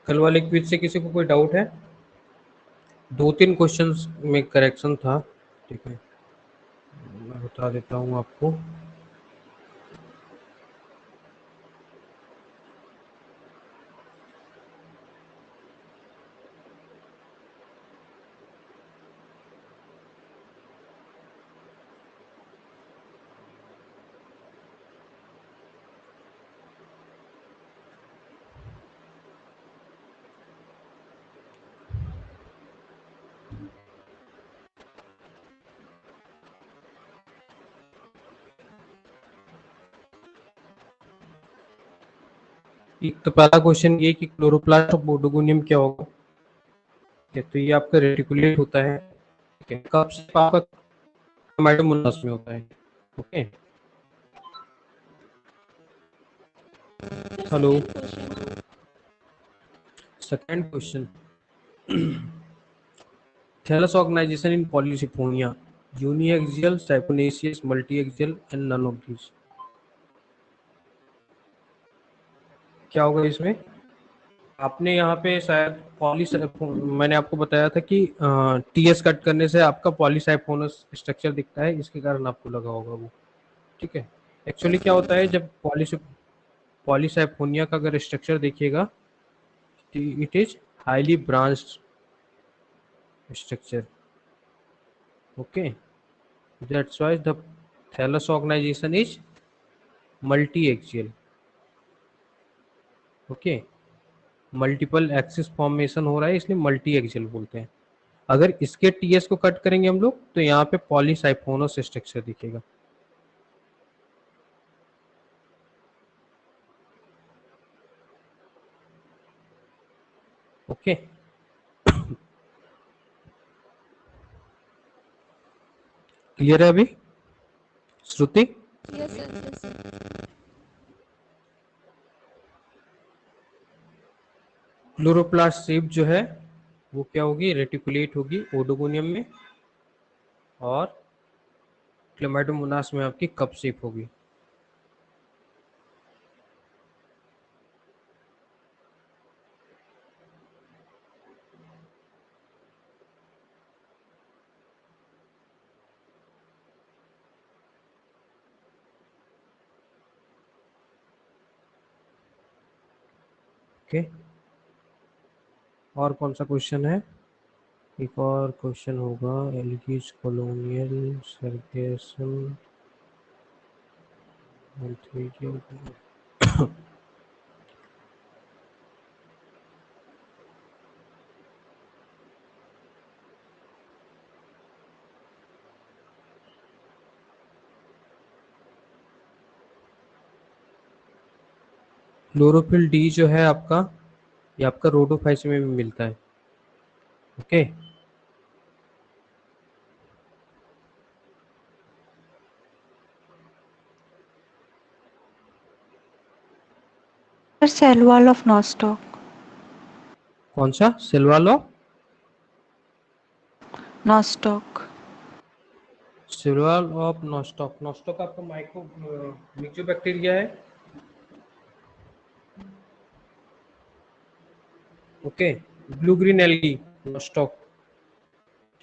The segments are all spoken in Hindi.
कल वाले क्विज से किसी को कोई डाउट है? 2-3 क्वेश्चंस में करेक्शन था, ठीक है, मैं बता देता हूँ आपको। एक तो पहला क्वेश्चन ये कि क्लोरोप्लास्ट ऑफ बोडोगोनियम क्या होगा? ठीक है, तो ये आपका रेटिकुलेट होता है, ठीक है, कब से आपका क्रोमैटोमोनास में होता है। Okay, hello, second question, thallus organization in polysiphonia, uniaxial, siphonaceous, multiaxial and none of these. क्या होगा इसमें? आपने यहाँ पे शायद मैंने आपको बताया था कि टीएस कट करने से आपका पॉलीसाइफोनस स्ट्रक्चर दिखता है, इसके कारण आपको लगा होगा वो, ठीक है। एक्चुअली क्या होता है, जब पॉलीसाइफोनिया का अगर स्ट्रक्चर देखिएगा, it is highly branched structure. Okay, that's why the thallus organization is multi axial. Okay, multiple axis formation हो रहा है, इसलिए मल्टी एक्सियल बोलते हैं। अगर इसके टीएस को कट करेंगे हम लोग तो यहाँ पे पॉलीसाइफोनस स्ट्रक्चर दिखेगा। ओके, क्लियर है अभी Shruti? Yes sir, yes sir. Chloroplast shape जो है वो क्या होगी, रेटिकुलेट होगी ओडोगोनियम में, और क्लेमाइडोमोनास में आपकी कप शेप होगी। ओके, और कौन सा क्वेश्चन है? एक और क्वेश्चन होगा, एल्गीज कॉलोनियल सर्गेसन क्लोरोफिल डी जो है आपका, ये आपका रोडोफाइसी में भी मिलता है। Okay, cell wall of nostoc. कौन सा cell wall of nostoc. Cell wall of nostoc? Nostoc आपका माइक्रो मिक्सोबैक्टीरिया है। Okay, blue green algae nostoc,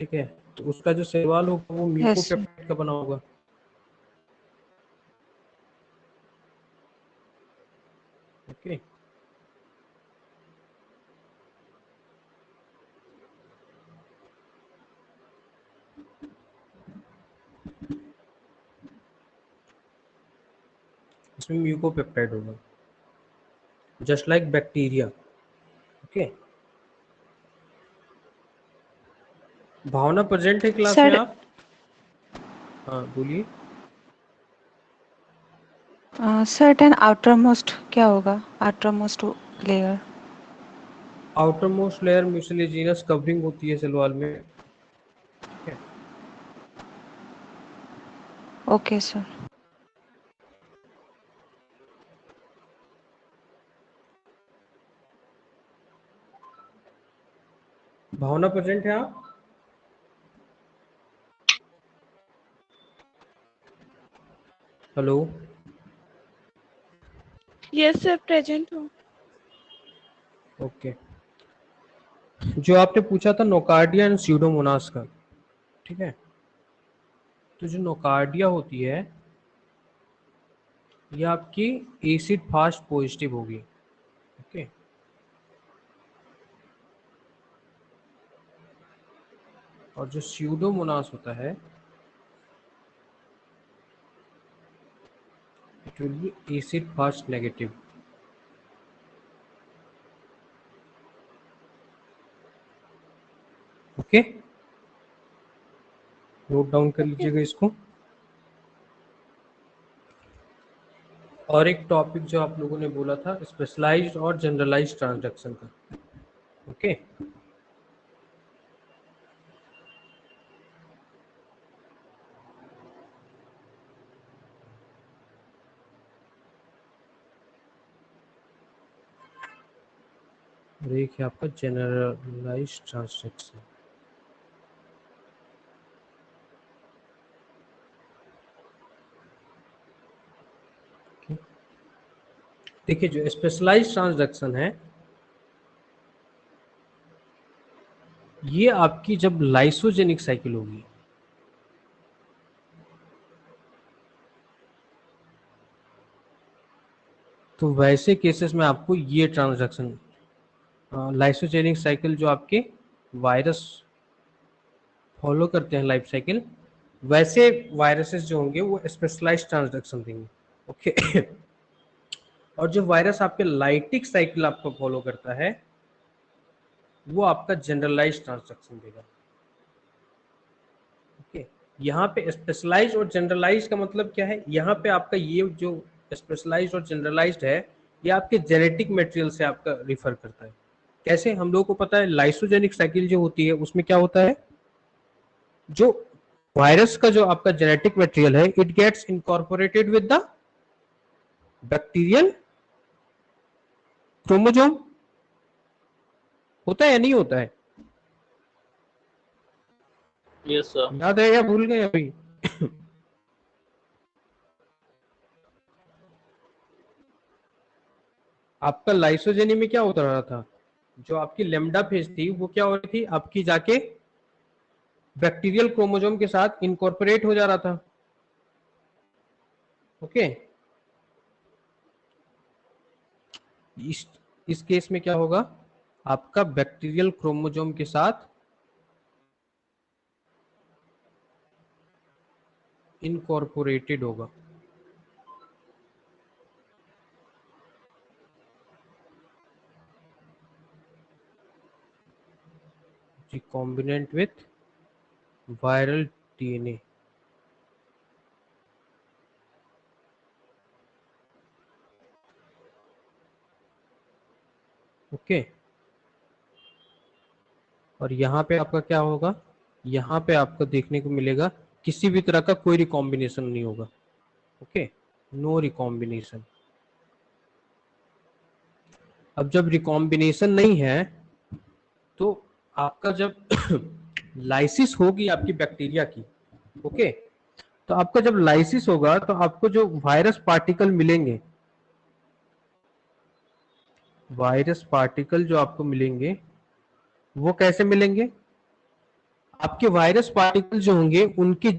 ठीक है, तो उसका जो सेल वॉल होगा वो यस सर। म्यूकोपेप्टाइड का बना होगा। ओके, इसमें म्यूकोपेप्टाइड होगा, जस्ट लाइक बैक्टीरिया। ओके, भावना प्रेजेंट है क्लास में सर आप? हाँ बोलिए। सर्टेन आउटर मोस्ट क्या होगा, outer most layer? Outer most layer mucilaginous covering होती है सेल वॉल में, ठीक है। Okay sir. भावना प्रेजेंट है आप? हेलो, यस सर प्रेजेंट हूँ। ओके। जो आपने पूछा था नोकार्डिया एंड स्यूडोमोनास का, ठीक है, तो जो नोकार्डिया होती है ये आपकी एसिड फास्ट पॉजिटिव होगी। ओके, और जो स्यूडोमोनास होता है it will be acid fast negative. Okay, note down कर ओके लीजिएगा इसको। और एक टॉपिक जो आप लोगों ने बोला था स्पेशलाइज्ड और जनरलाइज्ड ट्रांजैक्शन का। ओके, और एक है आपका जनरलाइज्ड ट्रांजैक्शन। देखिए जो स्पेशलाइज्ड ट्रांजैक्शन है ये आपकी जब लाइसोजेनिक साइकिल होगी, तो वैसे केसेस में आपको ये ट्रांजैक्शन लाइसोजेनिक साइकिल जो आपके वायरस फॉलो करते हैं लाइफ साइकिल, वैसे वायरसेस जो होंगे वो स्पेशलाइज्ड ट्रांजैक्शन देंगे। ओके और जो वायरस आपके लाइटिक साइकिल आपको फॉलो करता है वो आपका जनरलाइज्ड ट्रांजैक्शन देगा। ओके, यहाँ पे स्पेशलाइज्ड और जनरलाइज्ड का मतलब क्या है, यहाँ पे आपका ये जो स्पेशलाइज्ड और जनरलाइज्ड है ये आपके जेनेटिक मटेरियल से आपका रिफर करता है। कैसे, हम लोगों को पता है लाइसोजेनिक साइकिल जो होती है उसमें क्या होता है, जो वायरस का जो आपका जेनेटिक मटेरियल है it gets incorporated with the bacterial chromosome. होता है या नहीं होता है? Yes sir. याद है या भूल गए अभी? आपका लाइसोजेनी में क्या होता रहा था, जो आपकी लेमडा फेज थी वो क्या हो रही थी आपकी, जाके बैक्टीरियल क्रोमोजोम के साथ इनकॉर्पोरेट हो जा रहा था। ओके, इस केस में क्या होगा, आपका बैक्टीरियल क्रोमोजोम के साथ इनकॉर्पोरेटेड होगा। Recombinant with viral DNA. Okay, और यहाँ पे आपका क्या होगा, यहाँ पे आपको देखने को मिलेगा किसी भी तरह का कोई रिकॉम्बिनेशन नहीं होगा। Okay, no recombination. अब जब रिकॉम्बिनेशन नहीं है तो आपका जब लाइसिस होगी आपकी बैक्टीरिया की, ओके, तो आपका जब लाइसिस होगा तो आपको जो वायरस पार्टिकल मिलेंगे, वायरस पार्टिकल जो आपको मिलेंगे वो कैसे मिलेंगे, आपके वायरस पार्टिकल जो होंगे उनकी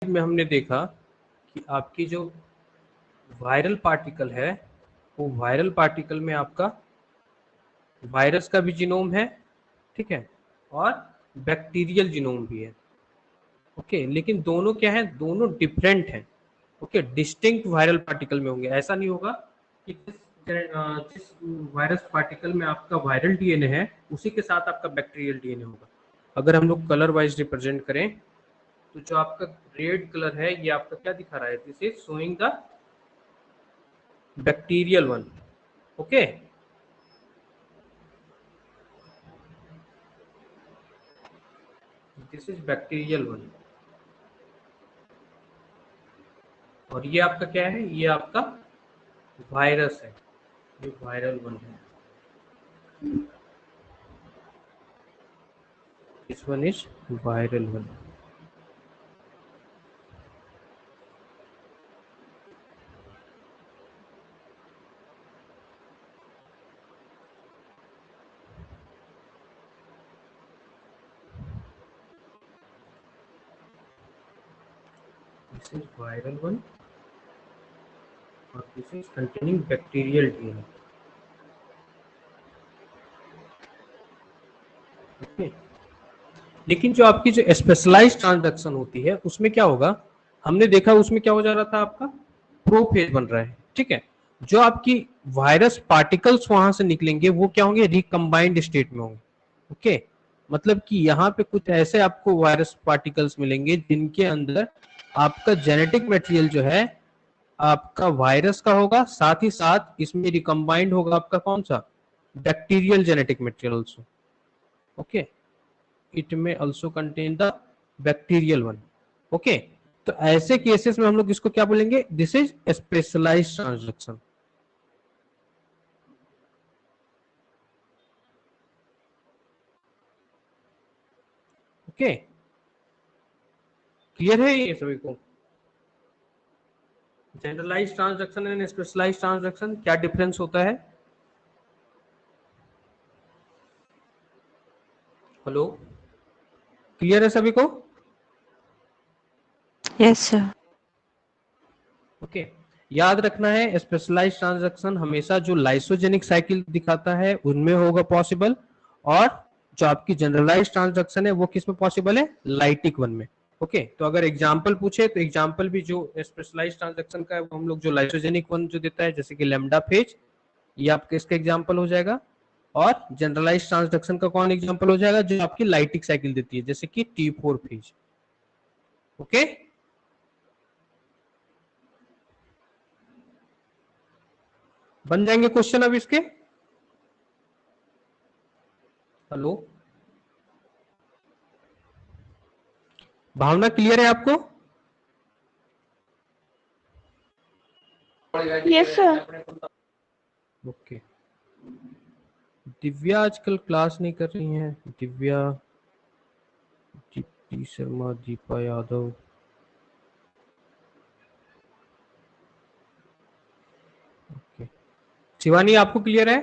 में हमने देखा कि आपकी जो वायरल पार्टिकल है वो वायरल पार्टिकल में आपका वायरस का भी जीनोम है, ठीक है, और बैक्टीरियल जीनोम भी है। ओके, लेकिन दोनों क्या है, दोनों डिफरेंट हैं। ओके, डिस्टिंक्ट वायरल पार्टिकल में होंगे। ऐसा नहीं होगा कि जिस वायरस पार्टिकल में आपका वायरल डीएनए है उसी के साथ आपका बैक्टीरियल डीएनए होगा। अगर हम लोग कलर वाइज रिप्रेजेंट करें तो जो आपका रेड कलर है ये आपका क्या दिखा रहा है, this is showing the bacterial one. Okay, this is bacterial one. और ये आपका क्या है, ये आपका वायरस है, ये वायरल वन है। This one is viral one. This is viral one और this is containing bacterial DNA. Okay. लेकिन जो आपकी जो स्पेशलाइज्ड ट्रांजैक्शन होती है उसमें क्या होगा, हमने देखा उसमें क्या हो जा रहा था, आपका प्रोफेज बन रहा है, ठीक है। जो आपकी वायरस पार्टिकल्स वहां से निकलेंगे वो क्या होंगे, रिकम्बाइंड स्टेट में होंगे। ओके, मतलब कि यहाँ पे कुछ ऐसे आपको वायरस पार्टिकल्स मिलेंगे जिनके अंदर आपका जेनेटिक मटेरियल जो है आपका वायरस का होगा, साथ ही साथ इसमें रिकम्बाइंड होगा आपका कौन सा, bacterial genetic material also. Okay, it में also contain the bacterial one. Okay, तो ऐसे केसेस में हम लोग इसको क्या बोलेंगे, this is specialized transaction. Okay, clear है ये सभी को? Generalized transaction and specialized transaction क्या डिफरेंस होता है? हेलो, क्लियर है सभी को? Yes sir. ओके, याद रखना है स्पेशलाइज्ड ट्रांजैक्शन हमेशा जो लाइसोजेनिक साइकिल दिखाता है उनमें होगा पॉसिबल, और जो आपकी जनरलाइज्ड ट्रांजैक्शन है वो किस में पॉसिबल है, लाइटिक वन में। ओके, तो अगर एग्जांपल पूछे तो एग्जांपल भी जो स्पेशलाइज्ड ट्रांजैक्शन का है वो हम लोग जो लाइसोजेनिक वन जो देता है जैसे कि लैम्डा फेज, ये आपका इसका एग्जांपल हो जाएगा। और जनरलाइज्ड ट्रांजैक्शन का कौन एग्जांपल हो जाएगा, जो आपकी लाइटिक साइकिल देती है जैसे कि T4 फेज। ओके, बन जाएंगे क्वेश्चन अब इसके। हेलो, भावना क्लियर है आपको? Yes sir. ओके, दिव्या आजकल क्लास नहीं कर रही हैं, दिव्या, दीप्ति शर्मा, दीपा यादव। ओके, शिवानी आपको क्लियर है?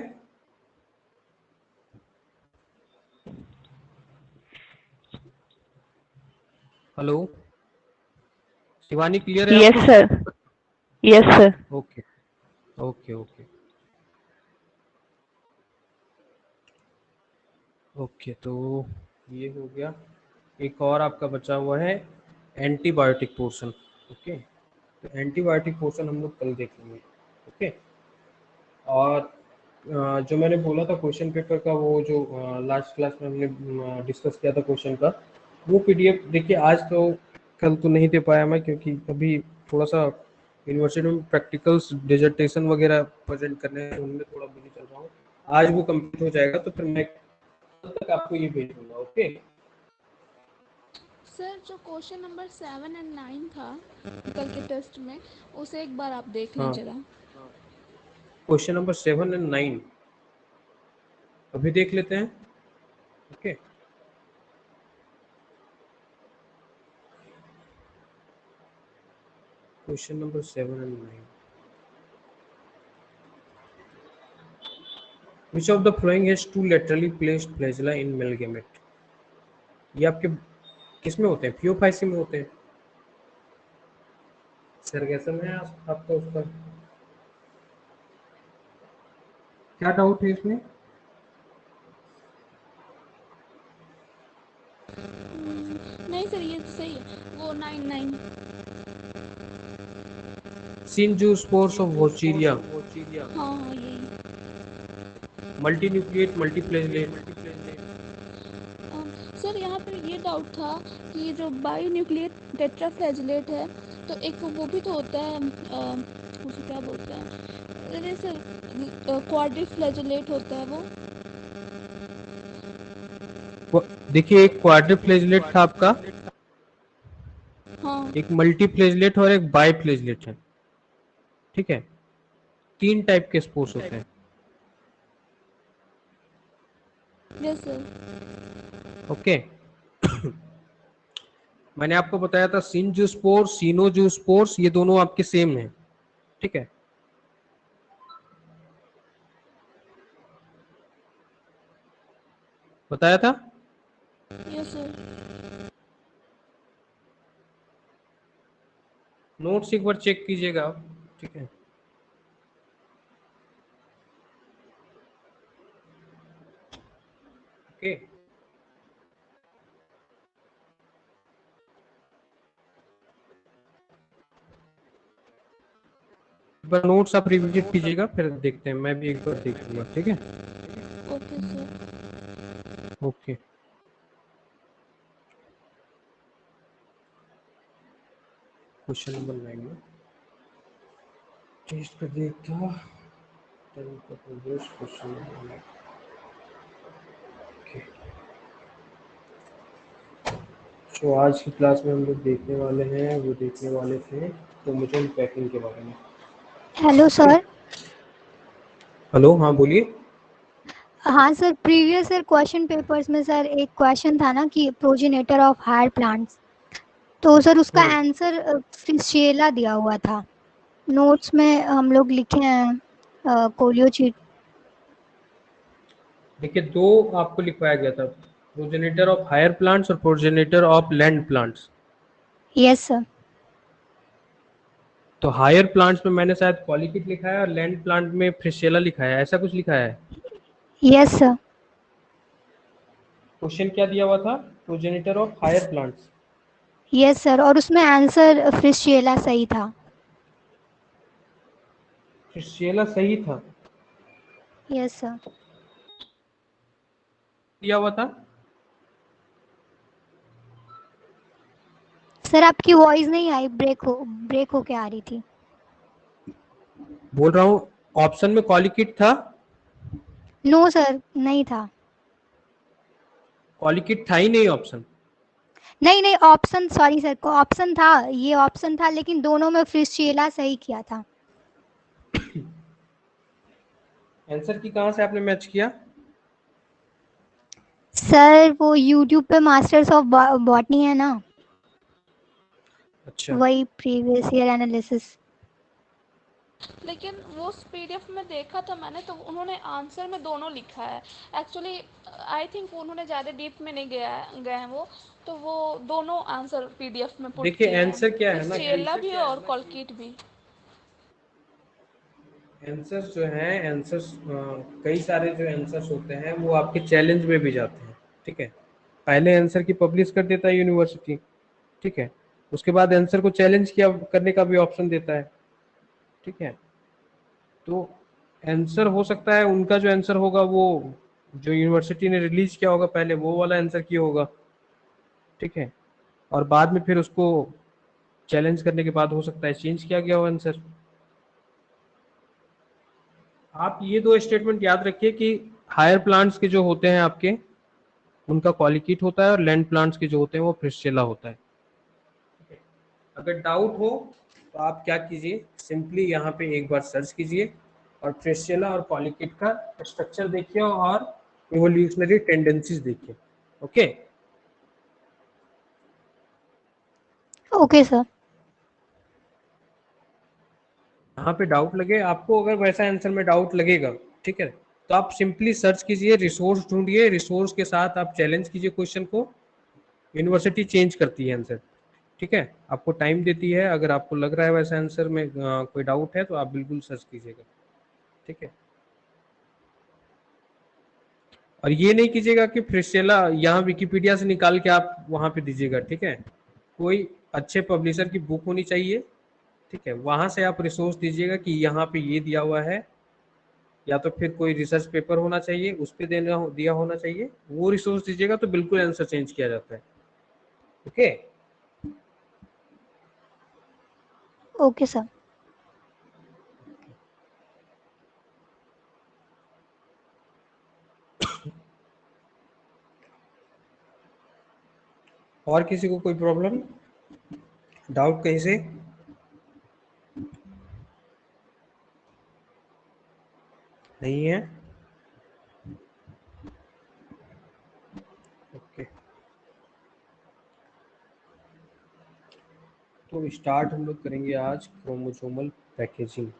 हेलो, शिवानी क्लियर है? Yes sir. Yes sir. Okay okay okay okay, तो ये हो गया। एक और आपका बचा हुआ है एंटीबायोटिक पोर्शन। ओके, तो एंटीबायोटिक पोर्शन हम लोग कल देखेंगे। ओके, और जो मैंने बोला था क्वेश्चन पेपर का, वो जो लास्ट क्लास में हमने डिस्कस किया था क्वेश्चन का, वो पीडीएफ देखिए। आज तो कल तो नहीं दे पाया मैं क्योंकि अभी थोड़ा सा यूनिवर्सिटी में प्रैक्टिकल्स डिजर्टेशन वगैरह प्रेजेंट करने हैं, उनमें थोड़ा बिजी चल रहा हूँ। आज वो कंप्लीट हो जाएगा तो फिर मैं कल तक आपको ये भेज दूंगा। ओके, सर जो क्वेश्चन नंबर 7 एंड 9 था कल के टेस्ट में, उसे एक बार आप देख लें हाँ, जरा। क्वेश्चन नंबर 7 एंड 9 अभी देख लेते हैं। Okay, question number 7 and 9, which of the following has two laterally placed flagella in male gamete? ये आपके किस में होते हैं, फियोफाइसी में होते हैं। सर्गेसम है आपका, उसका क्या डाउट है इसमें? नहीं सर ये तो सही है, वो 9 सिंजू स्पोर्स ऑफ वोचीरिया, हाँ हाँ यही। Multi nucleate मल्टीप्लेजलेट। सर यहाँ पे ये डाउट था कि जो बायो न्यूक्लिएट टेट्राफ्लैजिलेट है तो एक वो भी तो होता है उसे क्या बोलते हैं, अरे सर क्वाड्रिफ्लैजिलेट होता है वो। देखिए एक क्वाड्रिप्लेजलेट था आपका, हाँ एक मल्टीप्लेजलेट और एक बाईप्लेजलेट है, ठीक है। 3 टाइप के स्पोर्स होते हैं। Yes sir. ओके मैंने आपको बताया था सिनजूस्पोर्स, सिनोजूस्पोर्स, ये दोनों आपके सेम हैं, ठीक है। बताया था। Yes sir. नोट्स एक बार चेक कीजिएगा आप, ठीक है। ओके एक बार नोट्स आप रिविजिट कीजिएगा, फिर देखते हैं, मैं भी एक बार देख लूंगा, ठीक है। Okay sir. Okay question number 9 में टेस्ट कर देखता, क्वेश्चन नंबर 9। ओके तो आज की क्लास में हम लोग देखने वाले हैं, वो देखने वाले थे क्रोमोसोम पैकिंग के बारे में। Hello sir. हेलो, हाँ बोलिए। हाँ sir, previous year question papers में सर एक क्वेश्चन था ना कि प्रोजेनेटर ऑफ हायर प्लांट्स, तो सर उसका आंसर फिशेला दिया हुआ था। नोट्स में हम लोग लिखे हैं कोलियोचीट। देखिए दो आपको लिखवाया गया था, प्रोजेनेटर ऑफ हायर प्लांट्स और progenitor of land plants. Yes sir. तो हायर प्लांट्स में मैंने शायद कॉलिकिट लिखा है और लैंड प्लांट में फ्रिशेला लिखा है, ऐसा कुछ लिखा है। Yes sir. क्वेश्चन क्या दिया हुआ था? Progenitor of higher plants. Yes sir, और उसमें आंसर फिशेला सही था। फ्रिशेला सही था, यस सर। दिया हुआ था। सर आपकी वॉइस नहीं आई, ब्रेक होके आ रही थी। बोल रहा हूँ ऑप्शन में कॉलिकिट था। नो सर, नहीं था। कॉलिकिट था ही नहीं ऑप्शन। नहीं नहीं, ऑप्शन सॉरी सर, ऑप्शन था, ये ऑप्शन था, लेकिन दोनों में फिशेला सही किया था। आंसर की कहाँ से आपने मैच किया? सर वो यूट्यूब पे मास्टर्स ऑफ बॉटनी है ना, अच्छा वही प्रीवियस ईयर एनालिसिस। लेकिन वो पीडीएफ में देखा था मैंने, तो उन्होंने आंसर में दोनों लिखा है। एक्चुअली आई थिंक उन्होंने ज़्यादा डीप में नहीं गए हैं वो, तो वो दोनों आंसर पीडीएफ में पुट देखिए किए हैं, आंसर क्या है ना, फिशेला भी और कॉलकिट भी। आंसर्स जो हैं, आंसर्स कई सारे जो आंसर्स होते हैं वो आपके चैलेंज में भी जाते हैं, ठीक है। पहले आंसर की पब्लिश कर देता है यूनिवर्सिटी, ठीक है, उसके बाद आंसर को चैलेंज किया करने का भी ऑप्शन देता है, ठीक है। तो आंसर हो सकता है उनका जो आंसर होगा वो जो यूनिवर्सिटी ने रिलीज किया होगा पहले वो वाला आंसर किया होगा, ठीक है, और बाद में फिर उसको चैलेंज करने के बाद हो सकता है चेंज किया गया हो आंसर। आप ये दो स्टेटमेंट याद रखिए कि हायर प्लांट्स के जो होते हैं आपके, उनका कॉलिकिट होता है और लैंड प्लांट्स के जो होते हैं वो फ्रिशेला होता है। अगर डाउट हो तो आप क्या कीजिए, सिंपली यहाँ पे एक बार सर्च कीजिए और फ्रिशेला और कॉलिकिट का स्ट्रक्चर देखिए और इवोल्यूशनरी टेंडेंसीज देखिए। Okay okay sir. यहाँ पे डाउट लगे आपको, अगर वैसा आंसर में डाउट लगेगा, ठीक है, तो आप सिंपली सर्च कीजिए, रिसोर्स ढूंढिए, रिसोर्स के साथ आप चैलेंज कीजिए क्वेश्चन को, यूनिवर्सिटी चेंज करती है आंसर, ठीक है, आपको टाइम देती है। अगर आपको लग रहा है वैसे आंसर में कोई डाउट है तो आप बिल्कुल सर्च कीजिएगा, ठीक है। और ये नहीं कीजिएगा कि फ्रिसेला यहाँ विकिपीडिया से निकाल के आप वहां पे दीजिएगा, ठीक है। कोई अच्छे पब्लिशर की बुक होनी चाहिए, ठीक है, वहां से आप रिसोर्स दीजिएगा कि यहाँ पे ये दिया हुआ है, या तो फिर कोई रिसर्च पेपर होना चाहिए उस पर दिया होना चाहिए, वो रिसोर्स दीजिएगा तो बिल्कुल आंसर चेंज किया जाता है, ओके। Okay sir. और किसी को कोई प्रॉब्लम, डाउट कहीं से? नहीं है, ओके। तो स्टार्ट हम लोग करेंगे आज क्रोमोसोमल पैकेजिंग।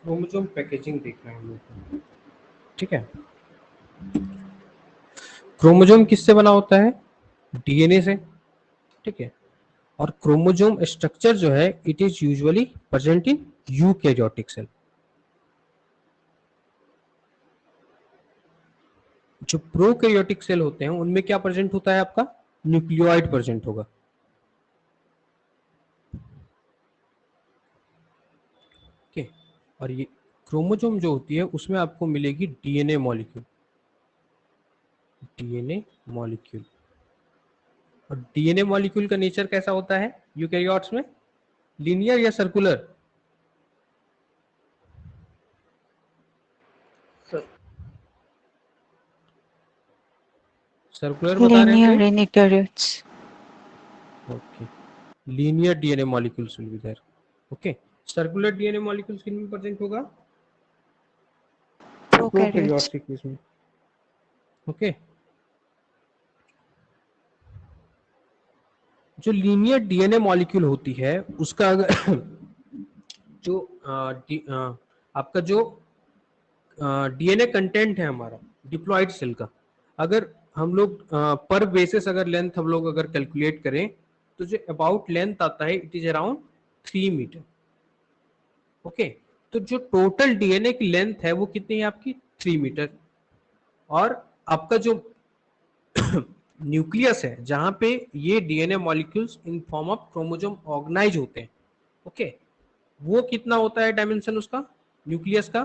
क्रोमोसोम पैकेजिंग देखना है हम लोग को, ठीक है। क्रोमोसोम किससे बना होता है? डीएनए से, ठीक है। और क्रोमोसोम स्ट्रक्चर जो है it is usually present in eukaryotic cell. जो प्रोकैरियोटिक सेल होते हैं उनमें क्या प्रेजेंट होता है आपका? न्यूक्लियोइड प्रेजेंट होगा, ओके। और ये क्रोमोसोम जो होती है उसमें आपको मिलेगी डीएनए मॉलिक्यूल, डीएनए मॉलिक्यूल। और डीएनए मॉलिक्यूल का नेचर कैसा होता है यूकैरियोट्स में? लीनियर या सर्कुलर? सर्कुलर बता रहे हैं Linear सभी, in eukaryotes. Okay. Linear DNA molecules will be there, okay. Circular DNA molecules किन में प्रेजेंट होगा? Prokaryotes. प्रोकैरियोटिक इसमें, ओके। जो लीनियर डीएनए मॉलिक्यूल होती है उसका अगर जो आपका जो डीएनए कंटेंट है हमारा डिप्लॉइड सेल का, अगर हम लोग पर बेसिस अगर लेंथ हम लोग अगर कैलकुलेट करें तो जो अबाउट लेंथ आता है it is around 3 meter, okay. तो जो टोटल डीएनए की लेंथ है वो कितनी है आपकी? 3 मीटर। और आपका जो न्यूक्लियस है जहां पे ये DNA molecules in form of chromosome organize होते हैं, ओके, वो कितना होता है डायमेंशन उसका न्यूक्लियस का?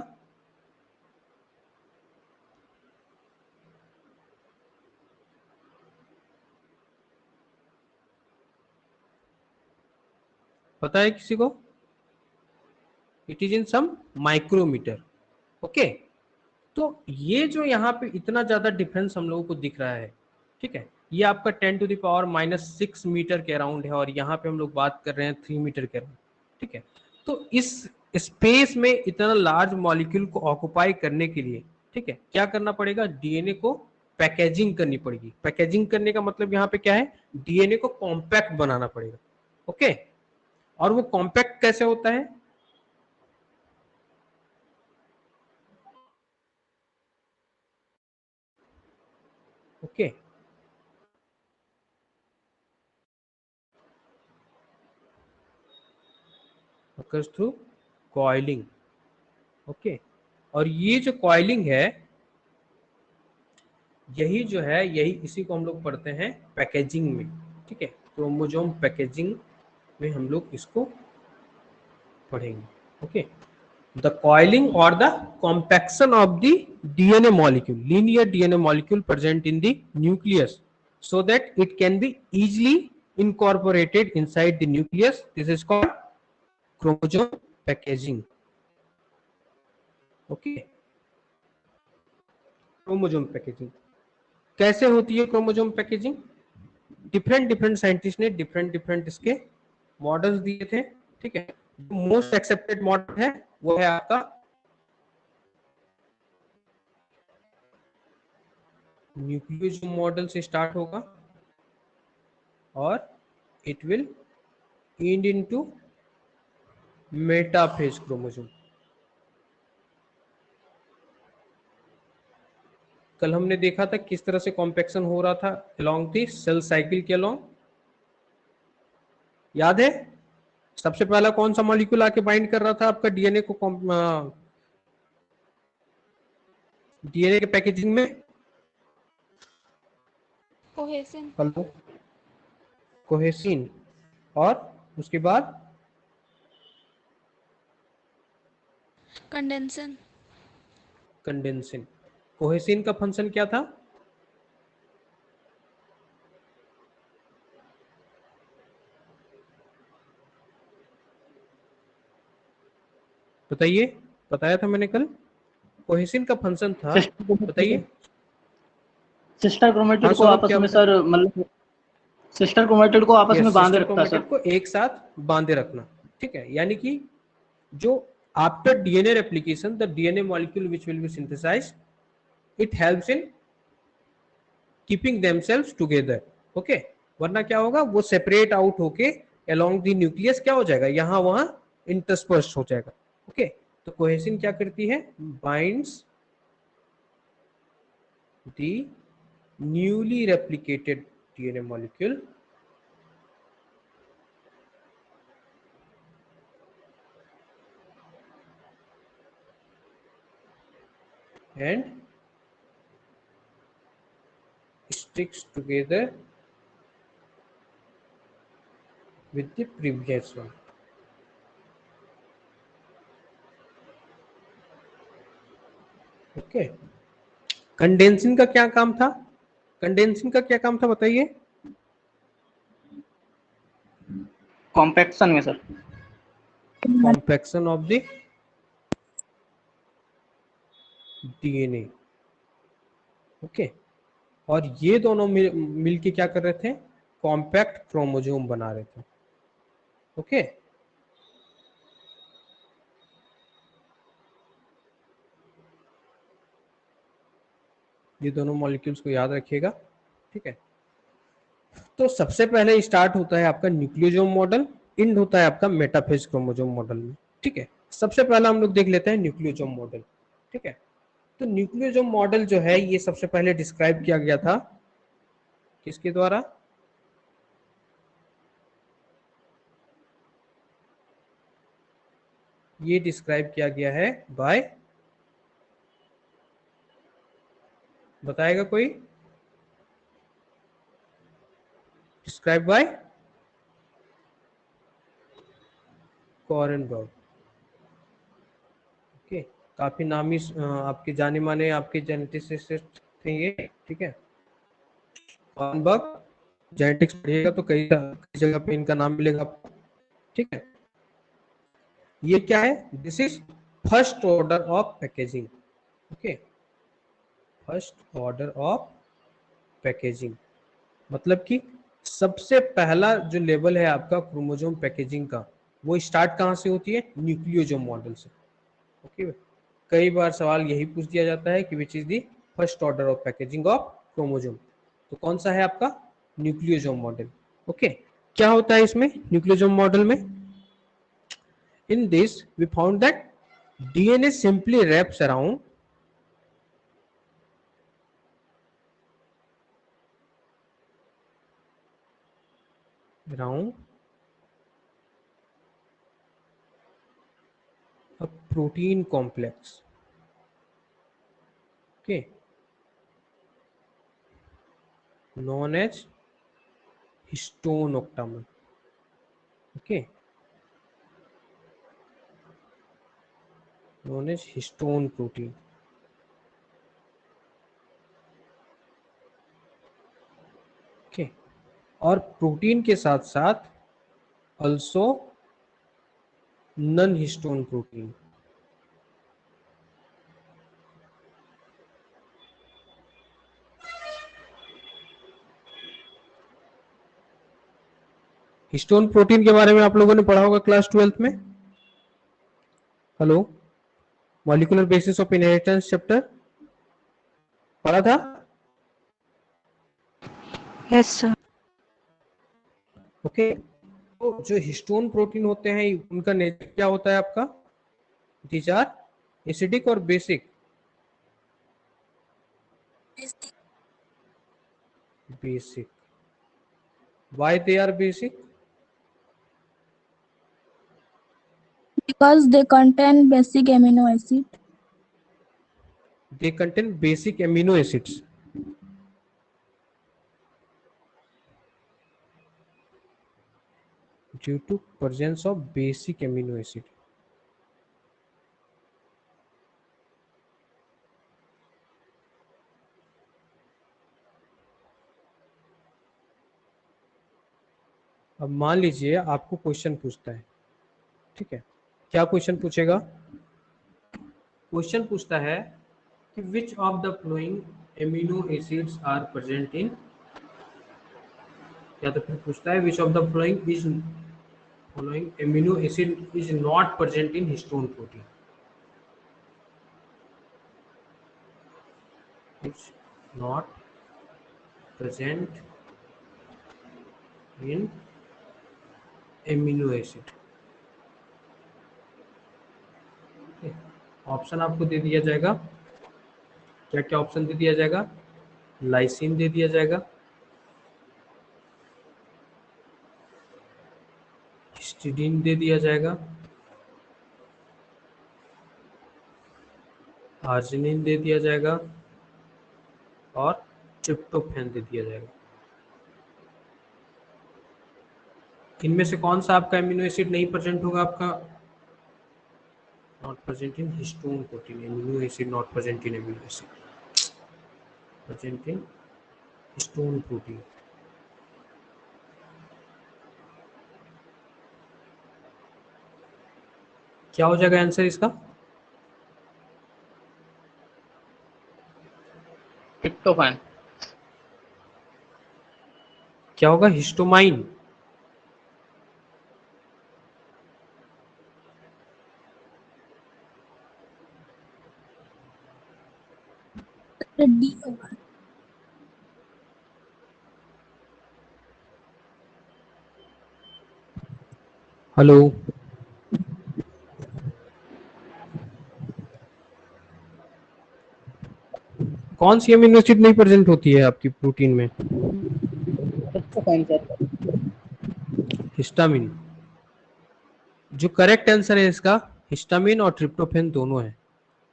पता है किसी को? It is in some micrometer, okay. तो ये जो यहाँ पे इतना ज्यादा डिफरेंस हम लोगों को दिख रहा है, ठीक है, ये आपका 10⁻⁻⁶ मीटर के अराउंड है और यहाँ पे हम लोग बात कर रहे हैं 3 मीटर के अराउंड, ठीक है। तो इस स्पेस में इतना लार्ज मॉलिक्यूल को ऑक्युपाई करने के लिए, ठीक है, क्या करना पड़ेगा? डीएनए को पैकेजिंग करनी पड़ेगी। पैकेजिंग करने का मतलब यहाँ पे क्या है? डीएनए को कॉम्पैक्ट बनाना पड़ेगा, ओके। और वो कॉम्पैक्ट कैसे होता है? Okay, occurs through coiling, okay. और ये जो कॉइलिंग है यही जो है यही इसी को हम लोग पढ़ते हैं पैकेजिंग में, ठीक है। क्रोमोसोम पैकेजिंग में हम लोग इसको पढ़ेंगे, ओके। द कॉइलिंग और the compaction of the DNA molecule, linear DNA molecule present in the nucleus so that it can be easily incorporated inside the nucleus. This is called chromosome packaging, okay. Chromosome packaging कैसे होती है? क्रोमोसोम पैकेजिंग डिफरेंट साइंटिस्ट ने डिफरेंट इसके मॉडल्स दिए थे, ठीक है। मोस्ट एक्सेप्टेड मॉडल है वो है आपका न्यूक्लियोसोम मॉडल से स्टार्ट होगा और it will and into metaphase chromosome. कल हमने देखा था किस तरह से कॉम्पेक्शन हो रहा था अलोंग दी सेल साइकिल के अलोंग, याद है? सबसे पहला कौन सा मॉलिक्यूल आके बाइंड कर रहा था आपका डीएनए को, डीएनए के पैकेजिंग में? कोहेसिन। हेलो, कोहेसिन। और उसके बाद कंडेंसन। कंडेंसिन। कोहेसिन का फंक्शन क्या था? बताइए, बताया था मैंने कल। कोहेसिन का फंक्शन था, बताइए। सिस्टर हाँ क्रोमेटिड को सौरभ, आपस क्या में बता? सर, मतलब सिस्टर क्रोमेटिड को आपस में यस, बांधे सिस्टर रखता सर। क्रोमेटिड को एक साथ बांधे रखना, ठीक है। यानी कि जो after DNA replication the DNA molecule which will be synthesized it helps in keeping themselves together, okay. वरना क्या होगा, वो सेपरेट आउट होके अलोंग द न्यूक्लियस क्या हो जाएगा, यहां वहां इंटरस्पर्स हो जाएगा, ओके। तो कोहेसिन क्या करती है, binds the newly replicated DNA molecule and sticks together with the previous one, okay. Condensing का क्या काम था? कंडेंसिंग का क्या काम था बताइए? कॉम्पैक्शन में sir. Compaction of the DNA, okay. और ये दोनों मिलके क्या कर रहे थे, कॉम्पैक्ट क्रोमोसोम बना रहे थे, ओके। ये दोनों मॉलिक्यूल्स को याद रखिएगा, ठीक है। तो सबसे पहले स्टार्ट होता है आपका न्यूक्लियोसोम मॉडल, एंड होता है आपका मेटाफेज क्रोमोसोम मॉडल में, ठीक है। सबसे पहला हम लोग देख लेते हैं न्यूक्लियोसोम मॉडल, ठीक है। तो न्यूक्लियोसोम मॉडल जो है ये सबसे पहले डिस्क्राइब किया गया था किसके द्वारा? ये डिस्क्राइब किया गया है बाय, बताएगा कोई? Describe by Kornberg, okay. काफी नामी आपके जाने माने आपके जेनेटिसिस्ट थे ये, ठीक है। कॉरेनबर्ग, जेनेटिक्स पढ़िएगा तो कई जगह पे इनका नाम मिलेगा आपको, ठीक है। ये क्या है, this is first order of packaging, okay. First order of packaging मतलब कि सबसे पहला जो लेवल है आपका क्रोमोसोम पैकेजिंग का, वो स्टार्ट कहां से होती है, न्यूक्लियोसोम मॉडल से, ओके। कई बार सवाल यही पूछ दिया जाता है कि which is the first order of packaging of chromosome, तो कौन सा है आपका, न्यूक्लियोसोम मॉडल, ओके। क्या होता है इसमें न्यूक्लियोसोम मॉडल में? In this we found that DNA simply wraps around a protein complex, okay, known as histone octamer, okay, known as histone protein, okay। और प्रोटीन के साथ साथ also non histone protein, histone protein के बारे में आप लोगों ने पढ़ा होगा क्लास 12th में। Hello, molecular basis of inheritance chapter पढ़ा था। Yes sir. ओके, तो जो हिस्टोन प्रोटीन होते हैं उनका नेचर क्या होता है आपका? दीज आर एसिडिक और basic. Basic, why they are basic? Because they contain basic amino acid. They contain basic amino acids. Due to presence of basic amino acid. अब मान लीजिए आपको क्वेश्चन पूछता है, ठीक है, क्या क्वेश्चन पूछेगा? क्वेश्चन पूछता है कि which of the following amino acids are present in, या तो फिर पूछता है which of the following amino acid is not present in histone protein. It's not present in amino acid. Option आपको दे दिया जाएगा, क्या क्या ऑप्शन दे दिया जाएगा? लाइसिन दे दिया जाएगा, हिस्टिडीन दे दिया जाएगा, आर्जिनिन दे दिया जाएगा और ट्रिप्टोफैन दे दिया जाएगा। इनमें से कौन सा आपका एमिनो एसिड नहीं प्रेजेंट होगा? आपका not present in histone protein, amino acid not present in amino acid present in histone protein. क्या हो जाएगा आंसर इसका? ट्रिप्टोफैन। क्या होगा? हिस्टोमाइन। D होगा। हेलो, कौन सी एमिनो एसिड नहीं प्रेजेंट होती है आपकी प्रोटीन में? Tryptophan sir. हिस्टामिन। जो करेक्ट आंसर है इसका, हिस्टामिन और ट्रिप्टोफैन दोनों है।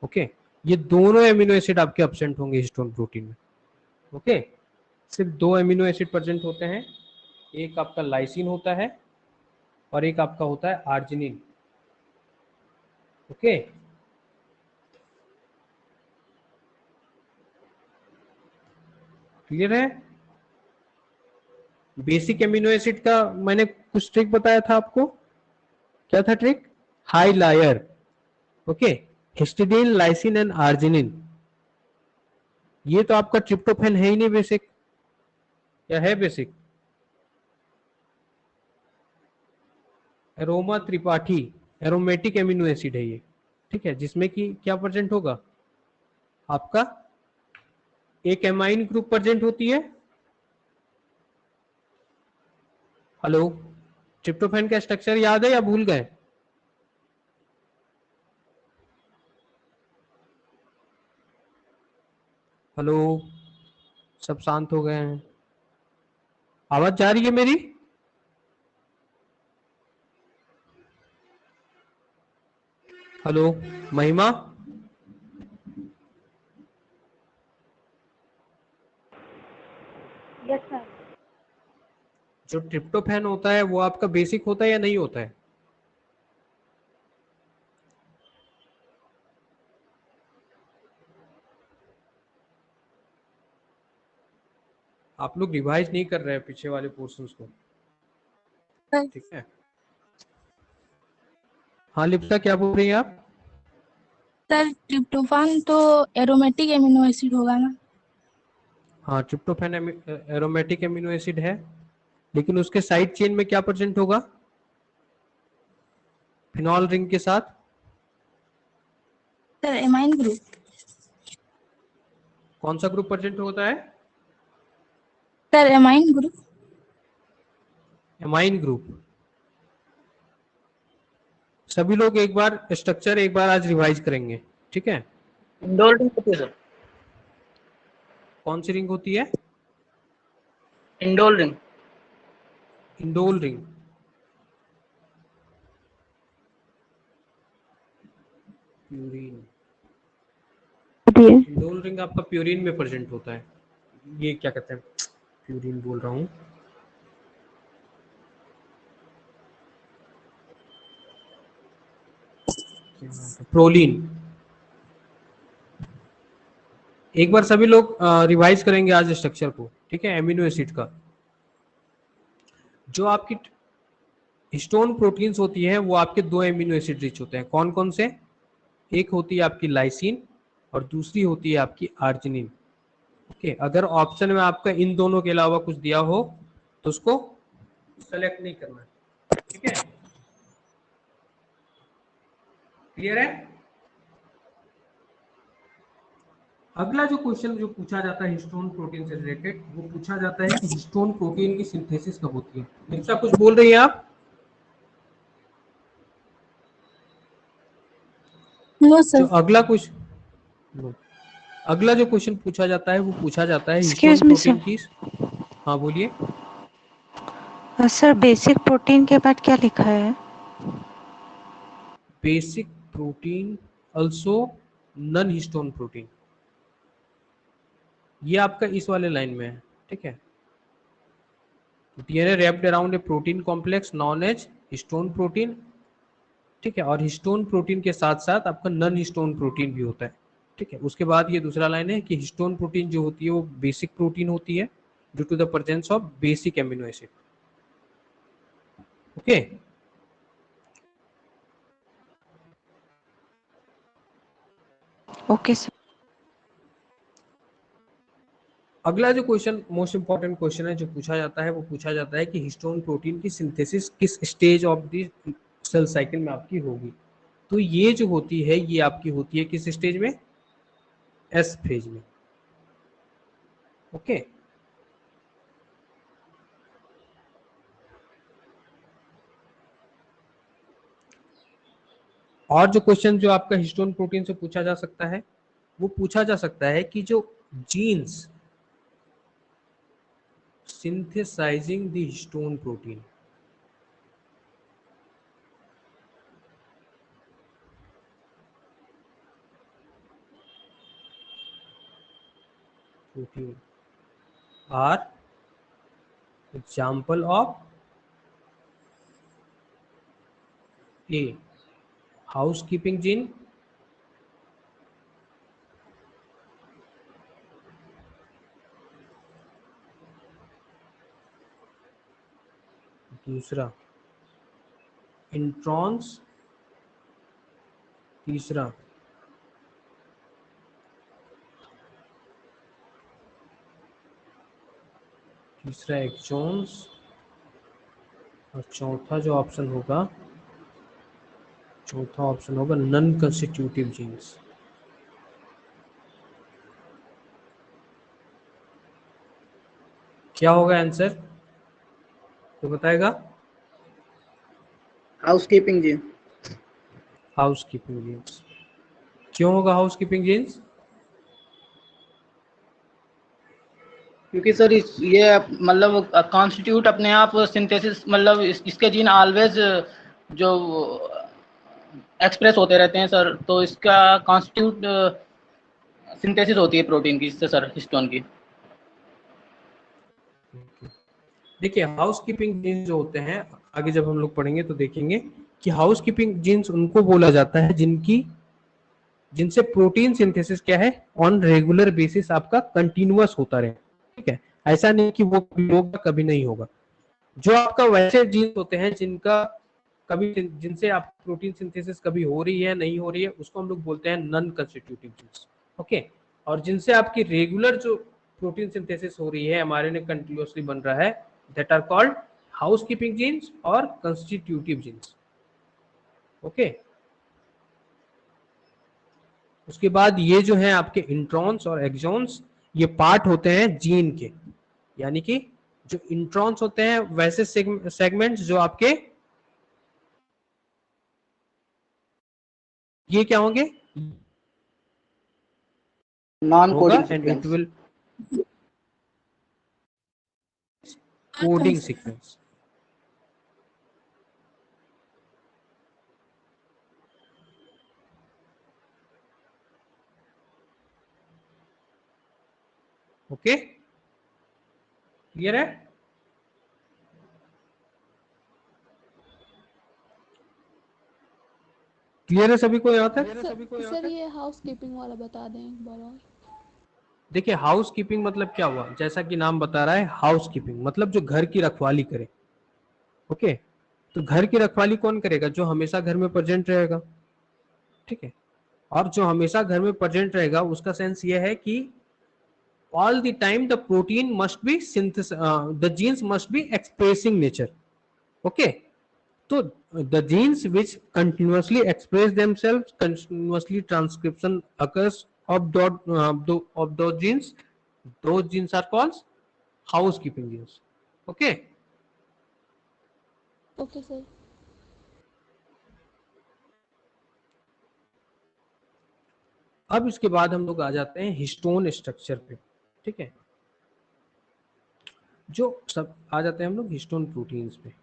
ओके, ये दोनों एमिनो एसिड आपके एब्सेंट होंगे हिस्टोन प्रोटीन में। ओके, सिर्फ दो एमिनो एसिड प्रेजेंट होते हैं, एक आपका लाइसिन होता है और एक आपका होता है आर्जिनिन। ओके, क्लियर है? बेसिक एमिनो एसिड का मैंने कुछ ट्रिक बताया था आपको, क्या था trick? High liar. Okay, histidine, lysine and arginine. ये तो आपका ट्रिप्टोफैन है ही नहीं बेसिक, या है basic? Aroma Tripathi aromatic amino acid है ये, ठीक है, जिसमें कि क्या प्रेजेंट होगा आपका? एक एमाइन ग्रुप प्रेजेंट होती है। हेलो, ट्रिप्टोफैन का स्ट्रक्चर याद है या भूल गए? हेलो, सब शांत हो गए हैं, आवाज जा रही है मेरी? हेलो महिमा, यस सर। जो ट्रिप्टोफैन होता है वो आपका बेसिक होता है या नहीं होता है? आप लोग रिवाइज नहीं कर रहे हैं पीछे वाले पोर्शंस को, ठीक है? हाँ लिप्सा, क्या बोल रही हैं आप? सर ट्रिप्टोफान तो एरोमेटिक एमिनो एसिड होगा ना? हाँ, ट्रिप्टोफैन एरोमेटिक एमिनो एसिड है, लेकिन उसके साइड चेन में क्या प्रेजेंट होगा फिनॉल रिंग के साथ? Sir amine group. कौन सा ग्रुप प्रेजेंट होता है? Sir amine group. Amine group. सभी लोग एक बार स्ट्रक्चर एक बार आज रिवाइज करेंगे, ठीक है? इंडोर रिंग होती है सर। कौन सी रिंग होती है? Indoor ring. Indole ring. Purine. Indole ring आपका प्यूरिन में प्रेजेंट होता है। ये क्या कहते हैं, प्यूरिन बोल रहा हूँ, प्रोलीन। एक बार सभी लोग रिवाइज करेंगे आज स्ट्रक्चर को, ठीक है? एमिनो एसिड का जो आपकी हिस्टोन प्रोटीन्स होती है वो आपके दो एमिनो एसिड रिच होते हैं। कौन कौन से? एक होती है आपकी लाइसिन और दूसरी होती है आपकी आर्जिनिन। ओके, अगर ऑप्शन में आपका इन दोनों के अलावा कुछ दिया हो तो उसको सेलेक्ट नहीं करना है, ठीक है? क्लियर है? अगला जो क्वेश्चन जो पूछा जाता है हिस्टोन प्रोटीन से रिलेटेड, वो पूछा जाता है कि हिस्टोन प्रोटीन की सिंथेसिस कब होती है। निशा कुछ बोल रही है आप? नो जो सर। अगला जो क्वेश्चन पूछा जाता है वो पूछा जाता है histone excuse me protein sir. की। हाँ बोलिए। सर बेसिक प्रोटीन के बाद क्या लिखा है? Basic protein also non histone protein, ये आपका इस वाले लाइन में है, ठीक है? DNA wrapped around a protein complex known as histone protein, ठीक है? और हिस्टोन प्रोटीन के साथ साथ आपका नॉन हिस्टोन प्रोटीन भी होता है, ठीक है? उसके बाद ये दूसरा लाइन है कि हिस्टोन प्रोटीन जो होती है वो बेसिक प्रोटीन होती है due to the presence of basic amino acid. Okay, okay sir. अगला जो क्वेश्चन मोस्ट इंपॉर्टेंट क्वेश्चन है जो पूछा जाता है वो पूछा जाता है कि हिस्टोन प्रोटीन की सिंथेसिस किस stage of the cell cycle में आपकी होगी। तो ये जो होती है ये आपकी होती है किस स्टेज में? एस फेज में। ओके, और जो क्वेश्चन जो आपका हिस्टोन प्रोटीन से पूछा जा सकता है वो पूछा जा सकता है कि जो genes synthesizing the histone protein, are example of A. Housekeeping gene, दूसरा इंट्रॉन्स, तीसरा एक्सॉन्स और चौथा ऑप्शन होगा नॉन कंस्टिट्यूटिव जीन्स। क्या होगा आंसर, तो बताएगा? हाउसकीपिंग जी। Housekeeping genes. क्यों होगा हाउसकीपिंग जीन्स? क्योंकि सर ये मतलब कॉन्स्टिट्यूट अपने आप सिंथेसिस, मतलब इसके जीन ऑलवेज जो एक्सप्रेस होते रहते हैं सर, तो इसका कॉन्स्टिट्यूट सिंथेसिस होती है प्रोटीन की, इससे सर हिस्टोन की। देखिए हाउसकीपिंग जीन्स जो होते हैं आगे जब हम लोग पढ़ेंगे तो देखेंगे कि हाउसकीपिंग जीन्स उनको बोला जाता है जिनसे प्रोटीन सिंथेसिस क्या है ऑन रेगुलर बेसिस आपका कंटिन्यूअस होता रहे, ठीक है? ऐसा नहीं कि वो कभी होगा कभी नहीं होगा। जो आपका वैसे जीन्स होते हैं जिनसे आप प्रोटीन सिंथेसिस कभी हो रही है नहीं हो रही है उसको हम लोग बोलते हैं नॉन कंस्टिट्यूटिव जीन्स। ओके, और जिनसे आपकी रेगुलर जो प्रोटीन सिंथेसिस हो रही है, एमआरएनए कंटिन्यूअसली बन रहा है, that are called housekeeping genes और constitutive genes. ओके उसके बाद ये जो है आपके इंट्रॉन्स और एक्सॉन्स, ये पार्ट होते हैं जीन के, यानी कि जो इंट्रॉन्स होते हैं वैसे सेगमेंट्स जो आपके ये क्या होंगे, नॉन होगा coding and it sequence. Will coding sequence. Okay clear है? क्लियर है सभी को यहाँ तक? सर ये हाउस कीपिंग वाला बता दें एक बार और। देखिए हाउस कीपिंग मतलब क्या हुआ, जैसा कि नाम बता रहा है हाउस कीपिंग मतलब जो घर की रखवाली करे। ओके तो घर की रखवाली कौन करेगा, जो हमेशा घर में प्रेजेंट रहेगा, ठीक है। और जो हमेशा घर में प्रेजेंट रहेगा उसका सेंस ये है कि all the time the protein must be the genes must be expressing nature. Okay so the genes which continuously express themselves, continuously transcription occurs of those genes, those genes are called housekeeping genes. Okay okay sir. अब इसके बाद हम लोग आ जाते हैं हिस्टोन स्ट्रक्चर पे, ठीक है। जो सब आ जाते हैं हम लोग हिस्टोन प्रोटीन्स पे,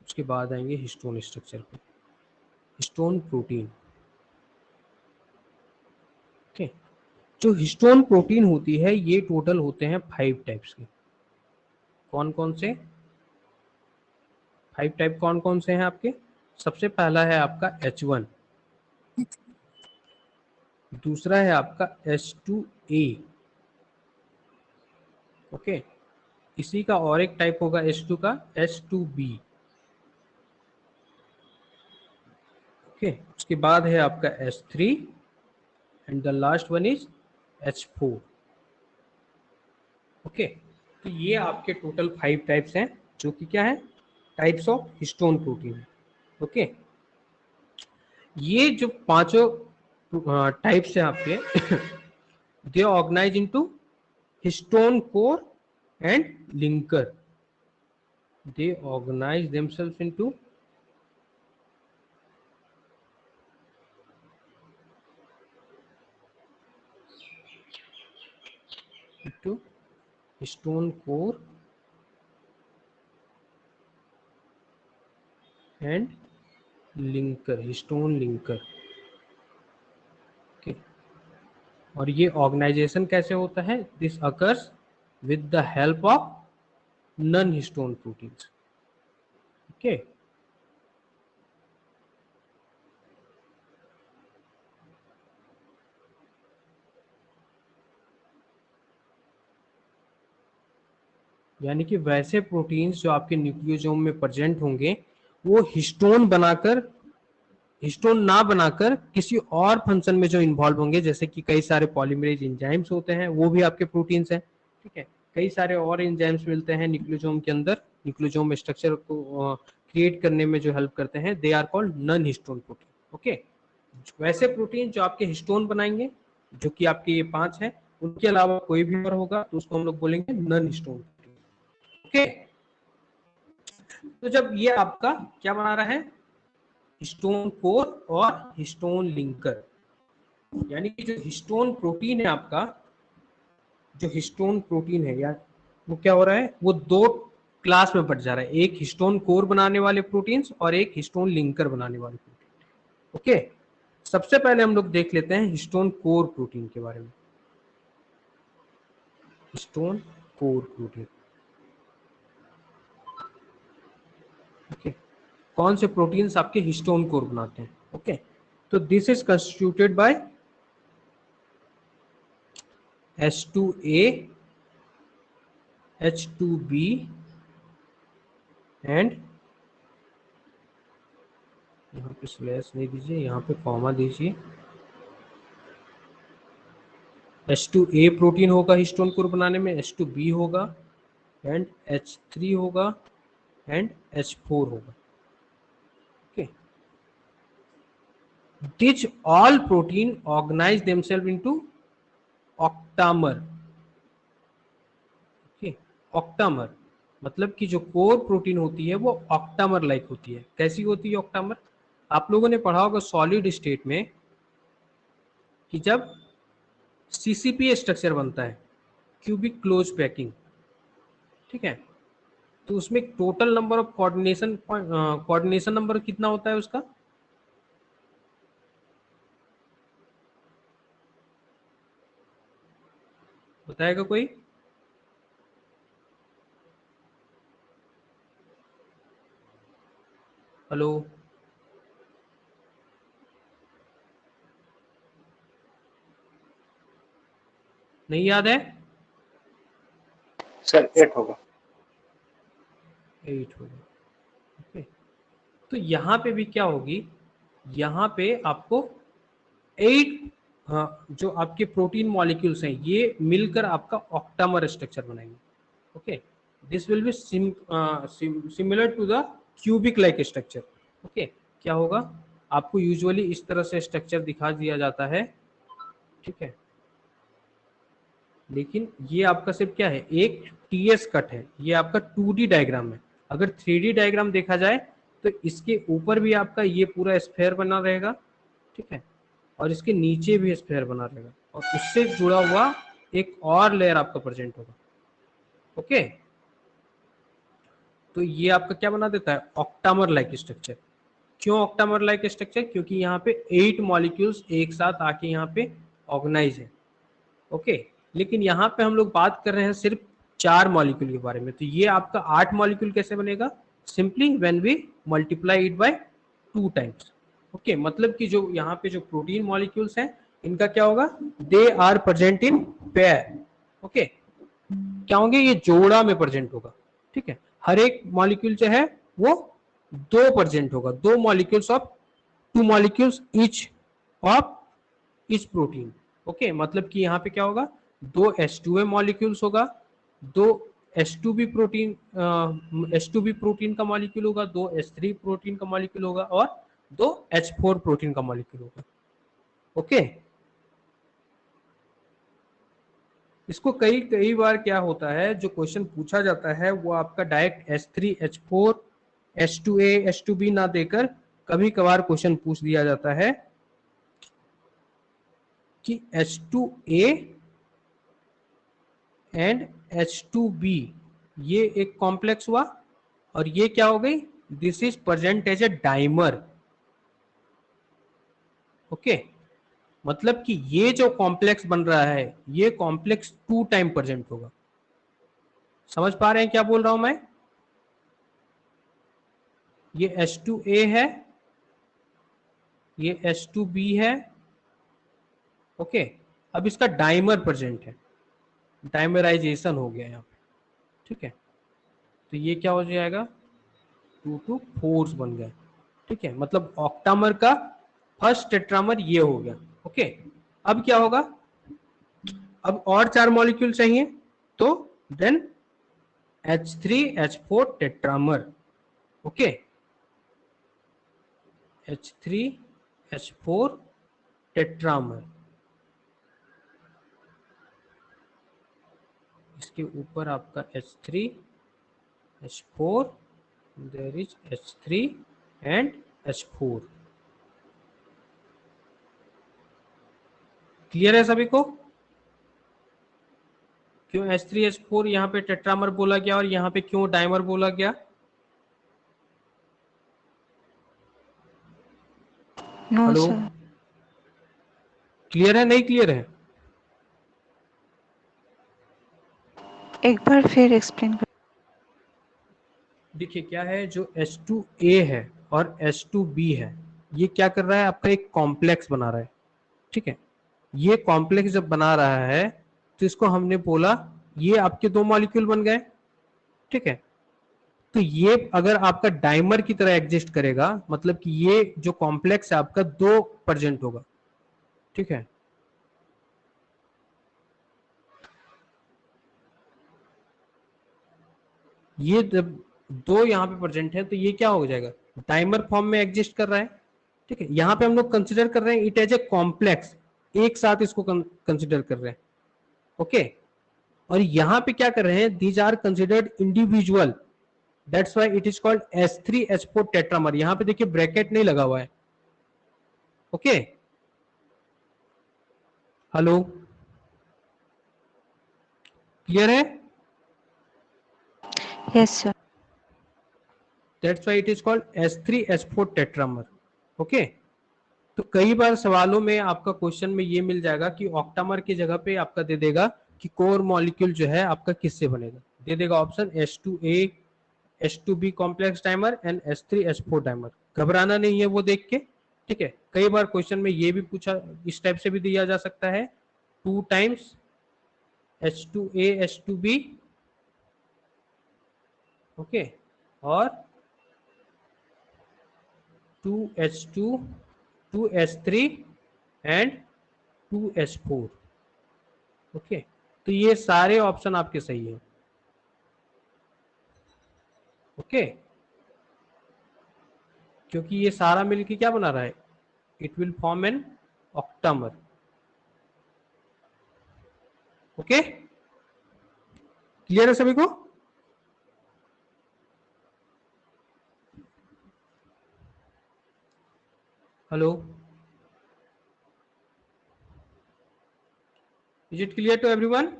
उसके बाद आएंगे हिस्टोन स्ट्रक्चर पे। हिस्टोन प्रोटीन, ओके जो हिस्टोन प्रोटीन होती है ये टोटल होते हैं 5 टाइप्स के। कौन कौन से 5 टाइप कौन कौन से हैं आपके? सबसे पहला है आपका H1, दूसरा है आपका H2A, ओके इसी का और एक टाइप होगा H2 का H2B, ओके उसके बाद है आपका H3 and the last one is H4। Okay तो ये आपके टोटल 5 टाइप्स हैं जो कि क्या है, types of histone protein. Okay ये जो पांचों टाइप्स हैं आपके they organize into histone core and linker, they organize themselves into histone core and linker, histone linker. Okay और ये ऑर्गेनाइजेशन कैसे होता है, this occurs with the help of non histone proteins. Okay यानी कि वैसे प्रोटीन्स जो आपके न्यूक्लियोसोम में प्रेजेंट होंगे वो हिस्टोन बनाकर, हिस्टोन ना बनाकर किसी और फंक्शन में जो इन्वॉल्व होंगे, जैसे कि कई सारे पॉलीमरेज एंजाइम्स होते हैं वो भी आपके प्रोटीन्स हैं, ठीक है। कई सारे और एंजाइम्स मिलते हैं न्यूक्लियोसोम के अंदर, न्यूक्लियोसोम स्ट्रक्चर को क्रिएट करने में जो हेल्प करते हैं, they are called non histone protein. Okay वैसे प्रोटीन जो आपके हिस्टोन बनाएंगे, जो कि आपके ये 5 हैं, उनके अलावा कोई भी और होगा तो उसको हम लोग बोलेंगे नॉन हिस्टोन प्रोटीन। ओके तो जब ये आपका क्या बना रहा है, हिस्टोन कोर और हिस्टोन लिंकर, यानी कि जो हिस्टोन प्रोटीन है आपका, जो हिस्टोन प्रोटीन है यार वो क्या हो रहा है, वो 2 क्लास में बट जा रहा है, एक हिस्टोन कोर बनाने वाले प्रोटीन्स और एक हिस्टोन लिंकर बनाने वाले प्रोटीन। ओके सबसे पहले हम लोग देख लेते हैं हिस्टोन कोर प्रोटीन के बारे में। हिस्टोन कोर प्रोटीन, ओके कौन से प्रोटीन्स आपके हिस्टोन कोर बनाते हैं? ओके तो this is constituted by H2A, H2B and यहाँ पे स्लैश नहीं दीजिए, यहाँ पे कॉमा दीजिए। H2A प्रोटीन होगा हिस्टोन कोर बनाने में, H2B होगा एंड H3 होगा एंड H4 होगा। Okay, which all protein organize themselves into octamer। Okay, octamer मतलब कि जो कोर प्रोटीन होती है वो ऑक्टामर लाइक होती है। कैसी होती है ऑक्टामर? आप लोगों ने पढ़ा होगा सॉलिड स्टेट में कि जब सीसीपी स्ट्रक्चर बनता है, क्यूबिक क्लोज पैकिंग, ठीक है, तो उसमें total number of coordination number कितना होता है उसका? बताएगा कोई? हेलो, नहीं याद है? सर 8 होगा। 8 होगा। ओके, तो यहाँ पे भी क्या होगी, यहाँ पे आपको 8 जो आपके प्रोटीन मॉलिक्यूल्स हैं ये मिलकर आपका ऑक्टामर स्ट्रक्चर बनाएंगे। Okay, this will be similar to the cubic like structure. Okay, क्या होगा, आपको यूजुअली इस तरह से स्ट्रक्चर दिखा दिया जाता है, ठीक है, लेकिन ये आपका सिर्फ क्या है, एक टीएस कट है, ये आपका 2D डायग्राम है। अगर 3D डायग्राम देखा जाए तो इसके ऊपर भी आपका ये पूरा स्फेयर बना रहेगा, ठीक है, और इसके नीचे भी स्फेयर बना रहेगा और उससे जुड़ा हुआ एक और लेयर आपका प्रेजेंट होगा। ओके, तो ये आपका क्या बना देता है, ऑक्टामर लाइक स्ट्रक्चर। क्यों ऑक्टामर लाइक स्ट्रक्चर? क्योंकि यहाँ पे 8 मॉलिक्यूल्स एक साथ आके यहाँ पे ऑर्गेनाइज है। ओके, लेकिन यहाँ पे हम लोग बात कर रहे हैं सिर्फ 4 मॉलिक्यूल के बारे में, तो ये आपका 8 मॉलिक्यूल कैसे बनेगा? Simply when we multiply it by 2 times. Okay, मतलब कि जो यहाँ पे जो प्रोटीन मॉलिक्यूल्स हैं इनका क्या होगा, they are present in pair. Okay, क्या होंगे, ये जोड़ा में प्रेजेंट होगा, ठीक है, हर एक मॉलिक्यूल जो है वो 2 प्रेजेंट होगा, 2 molecules of 2 molecules each of each protein. Okay, मतलब कि यहाँ पे क्या होगा, 2 H2A मॉलिक्यूल्स होगा, 2 H2B प्रोटीन का मॉलिक्यूल होगा, 2 H3 प्रोटीन का मॉलिक्यूल होगा और 2 H4 प्रोटीन का मॉलिक्यूल होगा। ओके, इसको कई कई बार क्या होता है, जो क्वेश्चन पूछा जाता है वो आपका direct H3 H4 H2A H2B ना देकर कभी कभार क्वेश्चन पूछ दिया जाता है कि H2A एंड H2B ये एक कॉम्प्लेक्स हुआ और ये क्या हो गई, this is present as a dimer. Okay, मतलब कि ये जो कॉम्प्लेक्स बन रहा है ये कॉम्प्लेक्स 2 टाइम प्रेजेंट होगा। समझ पा रहे हैं क्या बोल रहा हूं मैं? ये H2A है, ये H2B है। ओके, अब इसका डाइमर प्रेजेंट है, डाइमराइजेशन हो गया यहाँ पे, ठीक है, तो ये क्या हो जाएगा, 2 to 4 बन गया, ठीक है, मतलब ऑक्टामर का फर्स्ट टेट्रामर ये हो गया। ओके, अब क्या होगा, अब और 4 मॉलिक्यूल चाहिए तो then H3H4 tetramer. Okay, H3H4 tetramer, इसके ऊपर आपका H3H4, there is H3 and H4। Clear है सभी को? क्यों H3H4 यहाँ पे टेट्रामर बोला गया और यहाँ पे क्यों डाइमर बोला गया? No hello, sir. क्लियर है नहीं क्लियर है? एक बार फिर एक्सप्लेन कर। देखिए क्या है, जो H2A है और H2B है ये क्या कर रहा है, आपका एक कॉम्प्लेक्स बना रहा है, ठीक है, ये कॉम्प्लेक्स जब बना रहा है तो इसको हमने बोला ये आपके 2 मॉलिक्यूल बन गए, ठीक है, तो ये अगर आपका डाइमर की तरह एग्जिस्ट करेगा मतलब कि ये जो कॉम्प्लेक्स है आपका 2 प्रेजेंट होगा, ठीक है, ये जब दो यहाँ पे प्रेजेंट है तो ये क्या हो जाएगा, डाइमर फॉर्म में एग्जिस्ट कर रहा है। ठीक है, यहाँ पे हम लोग कंसिडर कर रहे हैं इट एज ए कॉम्प्लेक्स, एक साथ इसको कंसिडर कर रहे हैं। ओके, और यहाँ पे क्या कर रहे हैं, these are considered individual, that's why it is called H3H4 tetramer. यहाँ पे देखिए ब्रैकेट नहीं लगा हुआ है। ओके, हेलो, क्लियर है? Yes sir. That's why it is called H3H4 tetramer. Okay, तो कई बार सवालों में आपका क्वेश्चन में ये मिल जाएगा कि ऑक्टामर की जगह पे आपका दे देगा कि कोर मॉलिक्यूल जो है आपका किससे बनेगा, दे देगा option H2A, H2B complex dimer and H3H4 dimer. घबराना नहीं है वो देख के। ठीक है, कई बार क्वेश्चन में ये भी पूछा, इस टाइप से भी दिया जा सकता है, 2 टाइम्स H2A H2B, ओके, और 2H2 2H3 and 2H4। Okay, तो ये सारे ऑप्शन आपके सही हैं। ओके, क्योंकि ये सारा मिलके क्या बना रहा है, it will form an octamer. Okay, clear है सभी को? Hello, is it clear to everyone?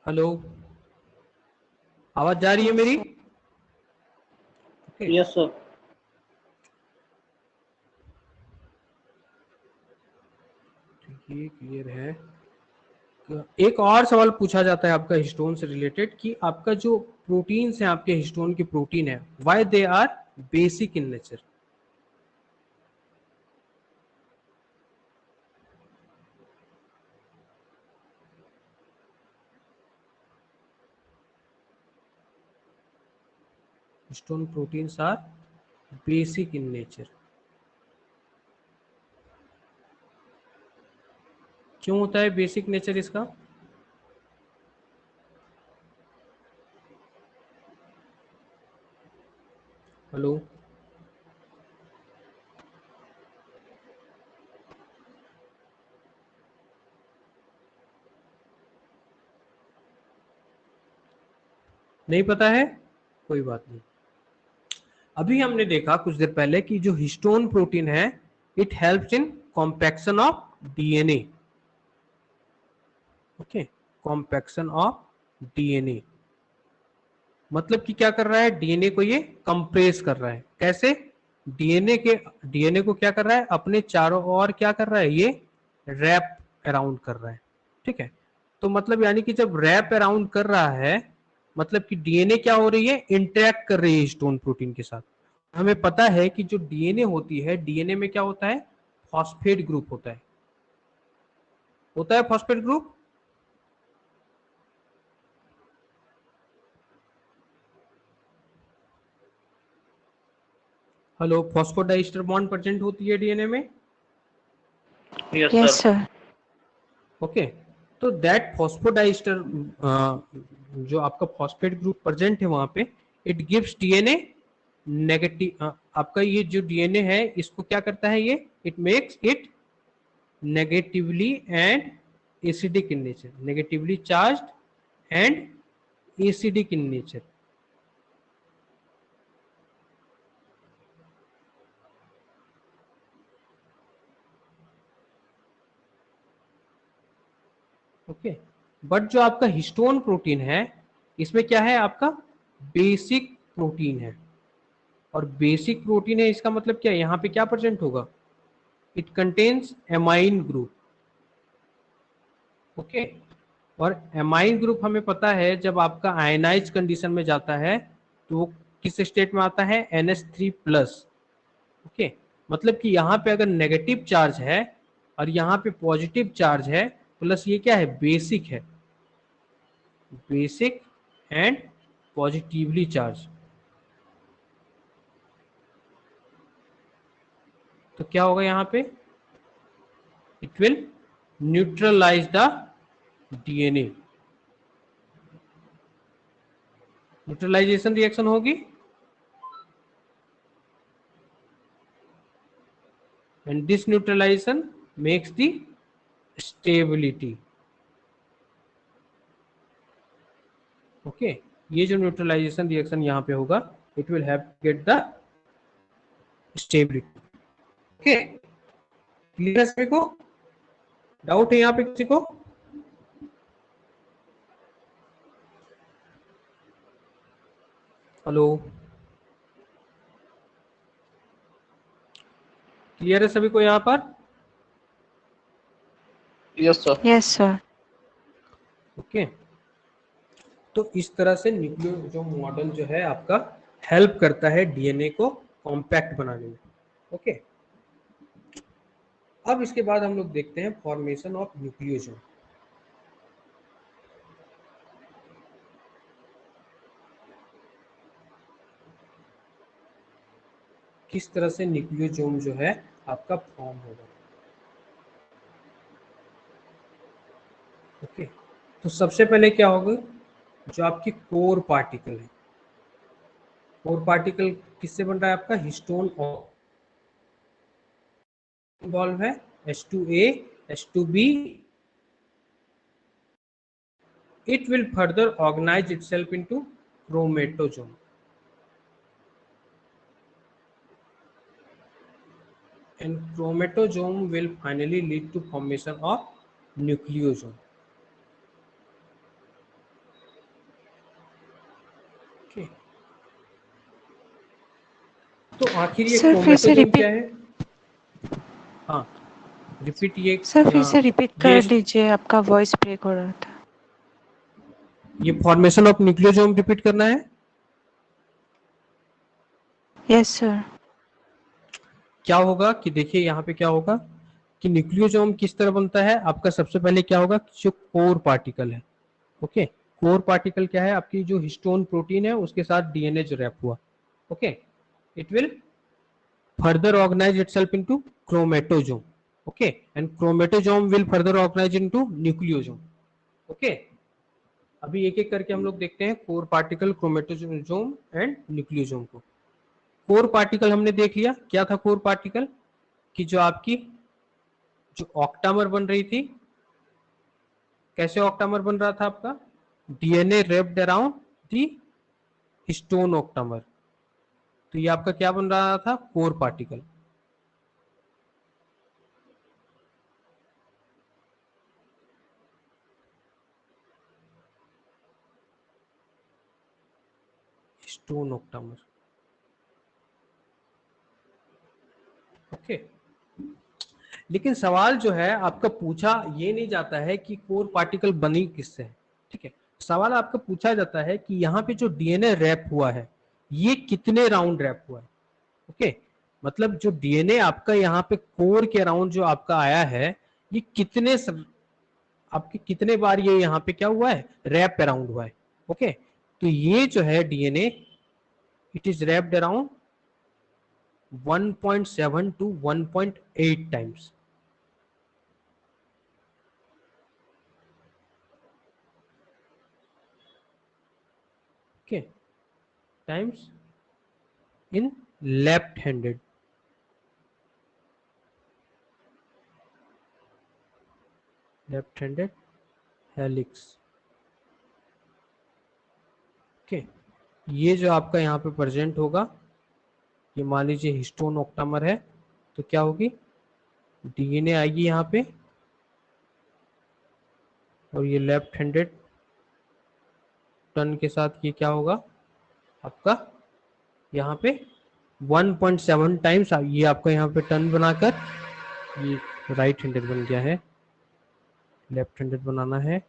Hello, आवाज जा रही है मेरी? Yes sir. ये क्लियर है। एक और सवाल पूछा जाता है आपका हिस्टोन से रिलेटेड कि आपका जो प्रोटीन्स हैं, आपके हिस्टोन की प्रोटीन है, why they are basic in nature. Histone proteins are basic in nature, क्यों होता है बेसिक नेचर इसका? हेलो, नहीं पता है, कोई बात नहीं। अभी हमने देखा कुछ देर पहले कि जो हिस्टोन प्रोटीन है, it helps in compaction of DNA. Okay, compaction of DNA मतलब कि क्या कर रहा है, डीएनए को ये कंप्रेस कर रहा है। कैसे? डीएनए को क्या कर रहा है, अपने चारों ओर क्या कर रहा है, ये रैप अराउंड कर रहा है। ठीक है, तो मतलब यानी कि जब रैप अराउंड कर रहा है, मतलब कि डीएनए क्या हो रही है, इंटरेक्ट कर रही है हिस्टोन प्रोटीन के साथ। हमें पता है कि जो डीएनए होती है, डीएनए में क्या होता है, फॉस्फेट ग्रुप होता है phosphate group. Hello, phosphodiester bond present होती है डीएनए में। Yes sir. ओके, तो दैट फॉस्फोडाइस्टर जो आपका फॉस्फेट ग्रुप प्रेजेंट है वहां पे, इट गिव्स डीएनए नेगेटिव। आपका ये जो डीएनए है इसको क्या करता है, ये it makes it negatively and acidic in nature, negatively charged and acidic in nature. Okay, but जो आपका हिस्टोन प्रोटीन है, इसमें क्या है, आपका बेसिक प्रोटीन है। और बेसिक प्रोटीन है इसका मतलब क्या है, यहाँ पे क्या प्रेजेंट होगा, it contains amine group. Okay, और एमाइन ग्रुप हमें पता है जब आपका आयनाइज कंडीशन में जाता है तो वो किस स्टेट में आता है, NH3+। ओके, मतलब कि यहाँ पे अगर नेगेटिव चार्ज है और यहाँ पे पॉजिटिव चार्ज है, प्लस ये क्या है, बेसिक है, बेसिक एंड पॉजिटिवली चार्ज, तो क्या होगा यहाँ पे, it will neutralize the DNA, neutralization reaction होगी and this neutralization makes the stability. Okay, ये जो न्यूट्रलाइजेशन रिएक्शन यहाँ पे होगा, it will have get the stability. Okay, clear है सभी को? डाउट है यहाँ पे किसी को? हेलो, क्लियर है सभी को यहाँ पर? Yes sir. Yes sir. Okay, तो इस तरह से न्यूक्लियोसोम मॉडल जो है आपका हेल्प करता है डीएनए को कॉम्पैक्ट बनाने में. ओके, अब इसके बाद हम लोग देखते हैं फॉर्मेशन ऑफ न्यूक्लियोसोम. किस तरह से न्यूक्लियोसोम जो है आपका फॉर्म होगा. ओके, तो सबसे पहले क्या होगा, जो आपकी कोर पार्टिकल है, कोर पार्टिकल किससे बन रहा है आपका? हिस्टोन इन्वॉल्व है, H2A, H2B. It will further organize itself into chromatosome. And chromatosome will finally lead to formation of nucleosome. Okay. तो आखिर ये सर फिर से क्रोमेटोजोम रिपीट. क्या है? हाँ, रिपीट ये. सर फिर से रिपीट कर ये दीजिए, आपका वॉइस ब्रेक हो रहा था. ये फॉर्मेशन ऑफ न्यूक्लियोसोम रिपीट करना है. Yes sir. क्या होगा कि देखिए यहाँ पे क्या होगा कि न्यूक्लियोसोम किस तरह बनता है आपका. सबसे पहले क्या होगा, जो कोर पार्टिकल है. ओके, कोर पार्टिकल क्या है आपकी, जो हिस्टोन प्रोटीन है उसके साथ डीएनए जो रैप हुआ. Okay, it will further organize itself into chromatosome. Okay, and chromatosome will further organize into nucleosome. Okay, अभी एक एक करके हम लोग देखते हैं core particle, chromatosome and nucleosome को. कोर पार्टिकल हमने देख लिया. क्या था कोर पार्टिकल? कि जो आपकी जो ऑक्टामर बन रही थी, कैसे ऑक्टामर बन रहा था आपका? DNA raped around the histone octamer. तो ये आपका क्या बन रहा था? Core particle. Histone octamer. Okay, लेकिन सवाल जो है आपका पूछा ये नहीं जाता है कि कोर पार्टिकल बनी किससे है. ठीक है, सवाल आपका पूछा जाता है कि यहाँ पे जो डीएनए रैप हुआ है ये कितने राउंड रैप हुआ है. ओके, मतलब जो डीएनए आपका यहाँ पे कोर के अराउंड जो आपका आया है, ये आपके कितने बार ये यहाँ पे क्या हुआ है? रैप अराउंड हुआ है. ओके, तो ये जो है DNA, it is wrapped around 1.7 to 1.8 times. Okay, times in left-handed. Left-handed helix. Okay, ये जो आपका यहाँ पे प्रेजेंट होगा, ये मान लीजिए हिस्टोन ऑक्टामर है, तो क्या होगी? डीएनए आएगी यहाँ पे, और ये लेफ्ट हैंडेड टर्न के साथ ये क्या होगा आपका यहाँ पे 1.7 टाइम्स ये आपका यहाँ पे टर्न बनाकर ये राइट हैंडेड बन गया है. लेफ्ट हैंडेड बनाना है.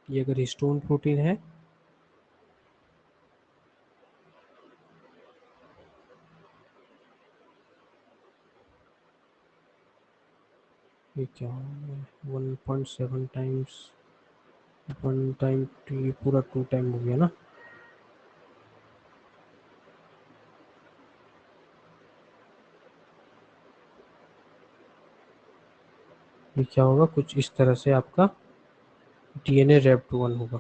ये अगर हिस्टोन प्रोटीन है, ये क्या होगा 1.7 टाइम्स 1 टाइम, ये पूरा 2 टाइम हो गया ना. ये क्या होगा, कुछ इस तरह से आपका डीएनए रैप्ड 1 होगा।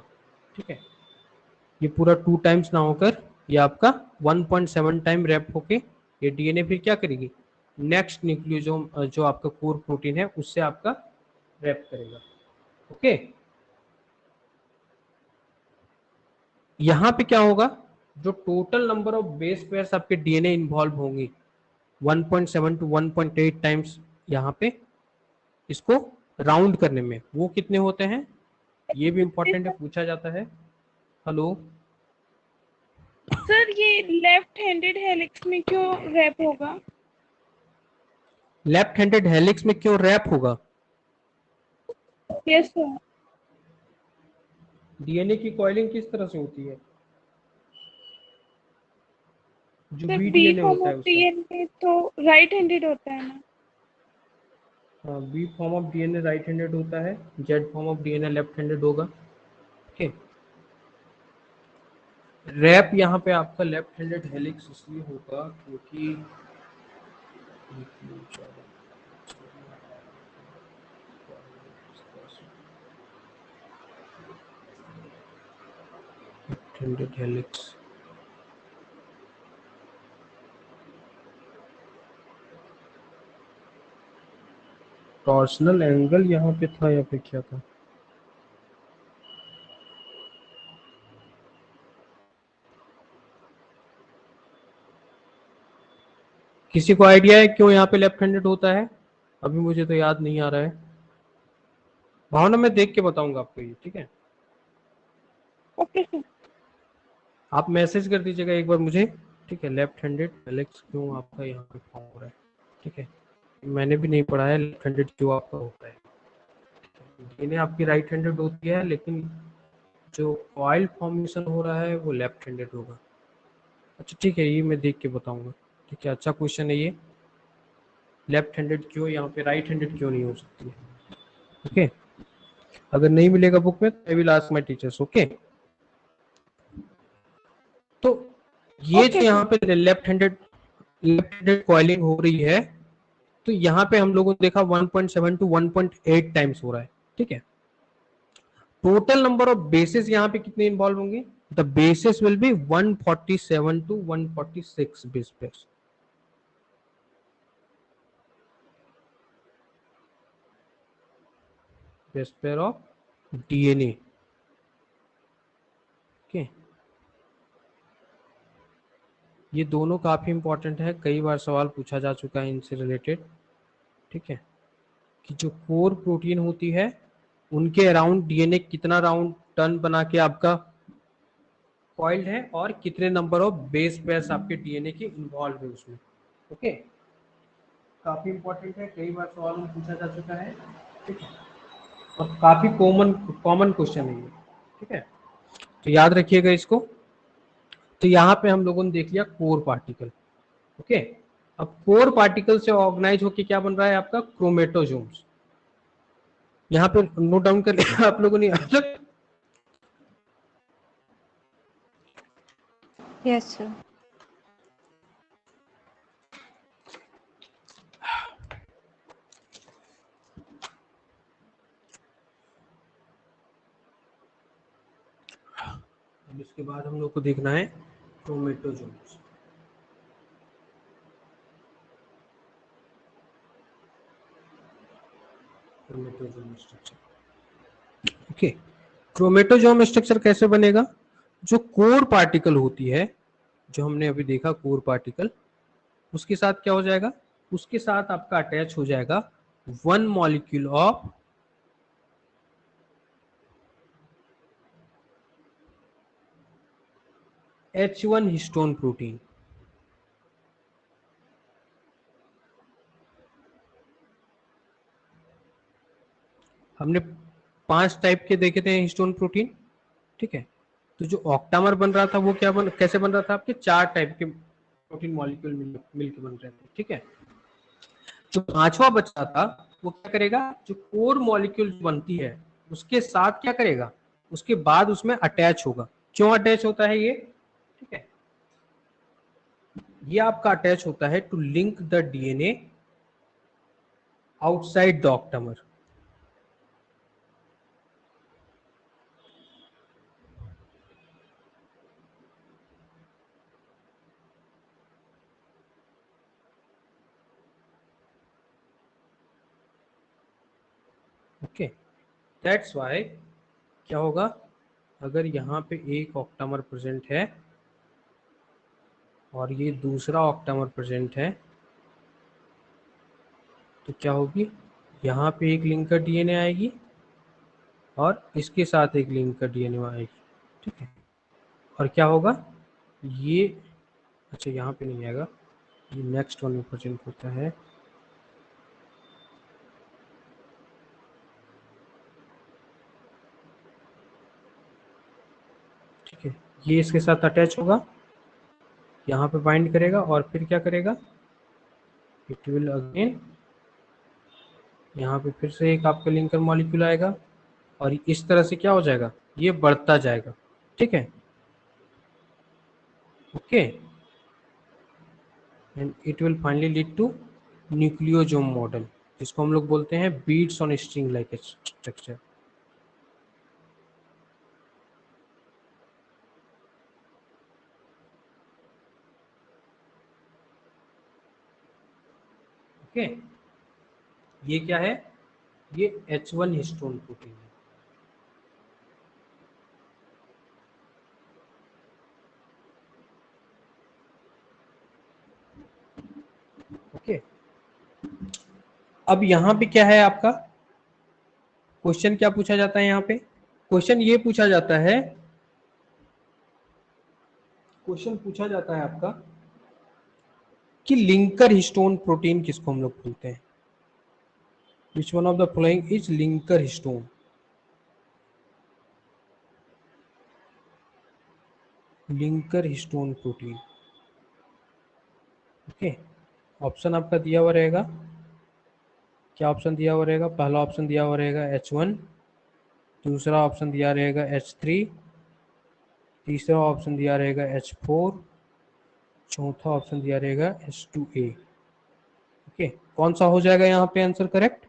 ठीक है, ये पूरा 2 टाइम्स ना होकर ये आपका 1.7 टाइम रैप होके ये डीएनए फिर क्या करेगी, नेक्स्ट न्यूक्लियोसोम जो आपका कोर प्रोटीन है उससे आपका रैप करेगा। ओके, यहाँ पे क्या होगा, जो total number of base pairs आपके डीएनए इन्वॉल्व होंगी 1.7 टू 1.8 टाइम्स, यहाँ पे इसको राउंड करने में वो कितने होते हैं, ये भी इंपॉर्टेंट है, पूछा जाता है। हेलो सर ये लेफ्ट हैंडेड हेलिक्स में क्यों रैप होगा? लेफ्ट हैंडेड हेलिक्स में क्यों रैप होगा? Yes sir. डीएनए की कॉइलिंग किस तरह से होती है, जो sir B B DNA form होता है ऑफ उसका। डीएनए तो राइट हैंडेड होता है ना? हाँ, B form of DNA right handed होता है, Z form of DNA left handed होगा। ओके, रैप यहाँ पे आपका लेफ्ट हैंडेड हेलिक्स इसलिए होगा क्योंकि left handed helix torsional angle यहाँ पे था या पे क्या था, किसी को आइडिया है क्यों यहाँ पे लेफ्ट हैंडेड होता है? अभी मुझे तो याद नहीं आ रहा है, भावना मैं देख के बताऊंगा आपको ये। ठीक है, ओके सर। आप मैसेज कर दीजिएगा एक बार मुझे। ठीक है, लेफ्ट हैंडेड हेलिक्स क्यों आपका यहाँ पे फॉर्म हो रहा है। ठीक है, मैंने भी नहीं पढ़ा है लेफ्ट हैंडेड क्यों आपका होता है। डीएनए आपकी राइट हैंडेड होती है लेकिन जो ऑयल फॉर्मेशन हो रहा है वो लेफ्ट हैंडेड होगा। अच्छा ठीक है, ये मैं देख के बताऊंगा। ठीक है, अच्छा क्वेश्चन है ये, लेफ्ट हैंडेड क्यों यहाँ पे राइट हैंडेड क्यों नहीं हो सकती है। ओके, अगर नहीं मिलेगा बुक में तो I will ask my teachers. Okay, तो ये जो ओके यहाँ सर। पे लेफ्ट हैंडेड कॉइलिंग हो रही है, तो यहाँ पे हम लोगों ने देखा 1.7 टू 1.8 टाइम्स हो रहा है। ठीक है, टोटल नंबर ऑफ बेसिस यहाँ पे कितने इन्वॉल्व होंगे, the bases will be 147 to 146 base pairs. Base pair of DNA. Okay, ये दोनों काफी इंपॉर्टेंट है, कई बार सवाल पूछा जा चुका है इनसे रिलेटेड। ठीक है, कि जो कोर प्रोटीन होती है उनके अराउंड डीएनए कितना राउंड टर्न बना के आपका कॉइल्ड है और कितने नंबर ऑफ बेस पेयर्स आपके डीएनए के इन्वॉल्व है उसमें। ओके, काफी इंपॉर्टेंट है, कई बार सवाल में पूछा जा चुका है। ठीक है, और काफी कॉमन क्वेश्चन है ये। ठीक है, तो याद रखिएगा इसको। तो यहाँ पे हम लोगों ने देख लिया कोर पार्टिकल। ओके, अब कोर पार्टिकल से ऑर्गेनाइज होके क्या बन रहा है आपका क्रोमेटोजोम्स। यहाँ पे नोट डाउन कर लिया आप लोगों ने? Yes sir. अब इसके बाद हम लोग को देखना है chromatosomes. Chromatosome structure. Okay, chromatosome structure कैसे बनेगा, जो कोर पार्टिकल होती है, जो हमने अभी देखा कोर पार्टिकल, उसके साथ क्या हो जाएगा, उसके साथ आपका अटैच हो जाएगा one molecule of H1 histone protein. हमने 5 टाइप के देखे थे हिस्टोन प्रोटीन। ठीक है, तो जो ऑक्टामर बन रहा था वो कैसे बन रहा था, आपके 4 टाइप के प्रोटीन मॉलिक्यूल मिलकर बन रहे थे। ठीक है, जो 5वां बचा था वो क्या करेगा, जो कोर मॉलिक्यूल बनती है उसके साथ क्या करेगा, उसके बाद उसमें अटैच होगा। क्यों अटैच होता है ये? ठीक है, ये आपका अटैच होता है to link the DNA outside the octamer. Okay, that's why क्या होगा, अगर यहाँ पे एक ऑक्टामर प्रेजेंट है और ये दूसरा ऑक्टामर प्रेजेंट है तो क्या होगी, यहाँ पे एक लिंकर डीएनए आएगी और इसके साथ एक लिंकर डीएनए आएगी, ठीक है। और क्या होगा ये, अच्छा यहाँ पे नहीं आएगा, ये नेक्स्ट वन में प्रेजेंट होता है, ठीक है। ये इसके साथ अटैच होगा, यहाँ पे बाइंड करेगा और फिर क्या करेगा, इट विल अगेन यहाँ पे फिर से एक आपका लिंकर मॉलिक्यूल आएगा और इस तरह से क्या हो जाएगा, ये बढ़ता जाएगा, ठीक है। Okay, and it will finally lead to nucleosome model, जिसको हम लोग बोलते हैं beads on string like structure. Okay, ये क्या है, ये H1 हिस्टोन प्रोटीन है। ओके, अब यहाँ पे क्या है आपका क्वेश्चन, क्या पूछा जाता है यहाँ पे, क्वेश्चन ये पूछा जाता है, क्वेश्चन पूछा जाता है आपका कि लिंकर हिस्टोन प्रोटीन किसको हम लोग बोलते हैं, which one of the following is linker histone. Linker histone protein, okay. Option आपका दिया हुआ रहेगा, क्या ऑप्शन दिया हुआ रहेगा, पहला ऑप्शन दिया हुआ रहेगा H1, दूसरा ऑप्शन दिया रहेगा H3, तीसरा ऑप्शन दिया रहेगा H4, चौथा ऑप्शन दिया रहेगा H2A। ओके, कौन सा हो जाएगा यहाँ पे आंसर करेक्ट,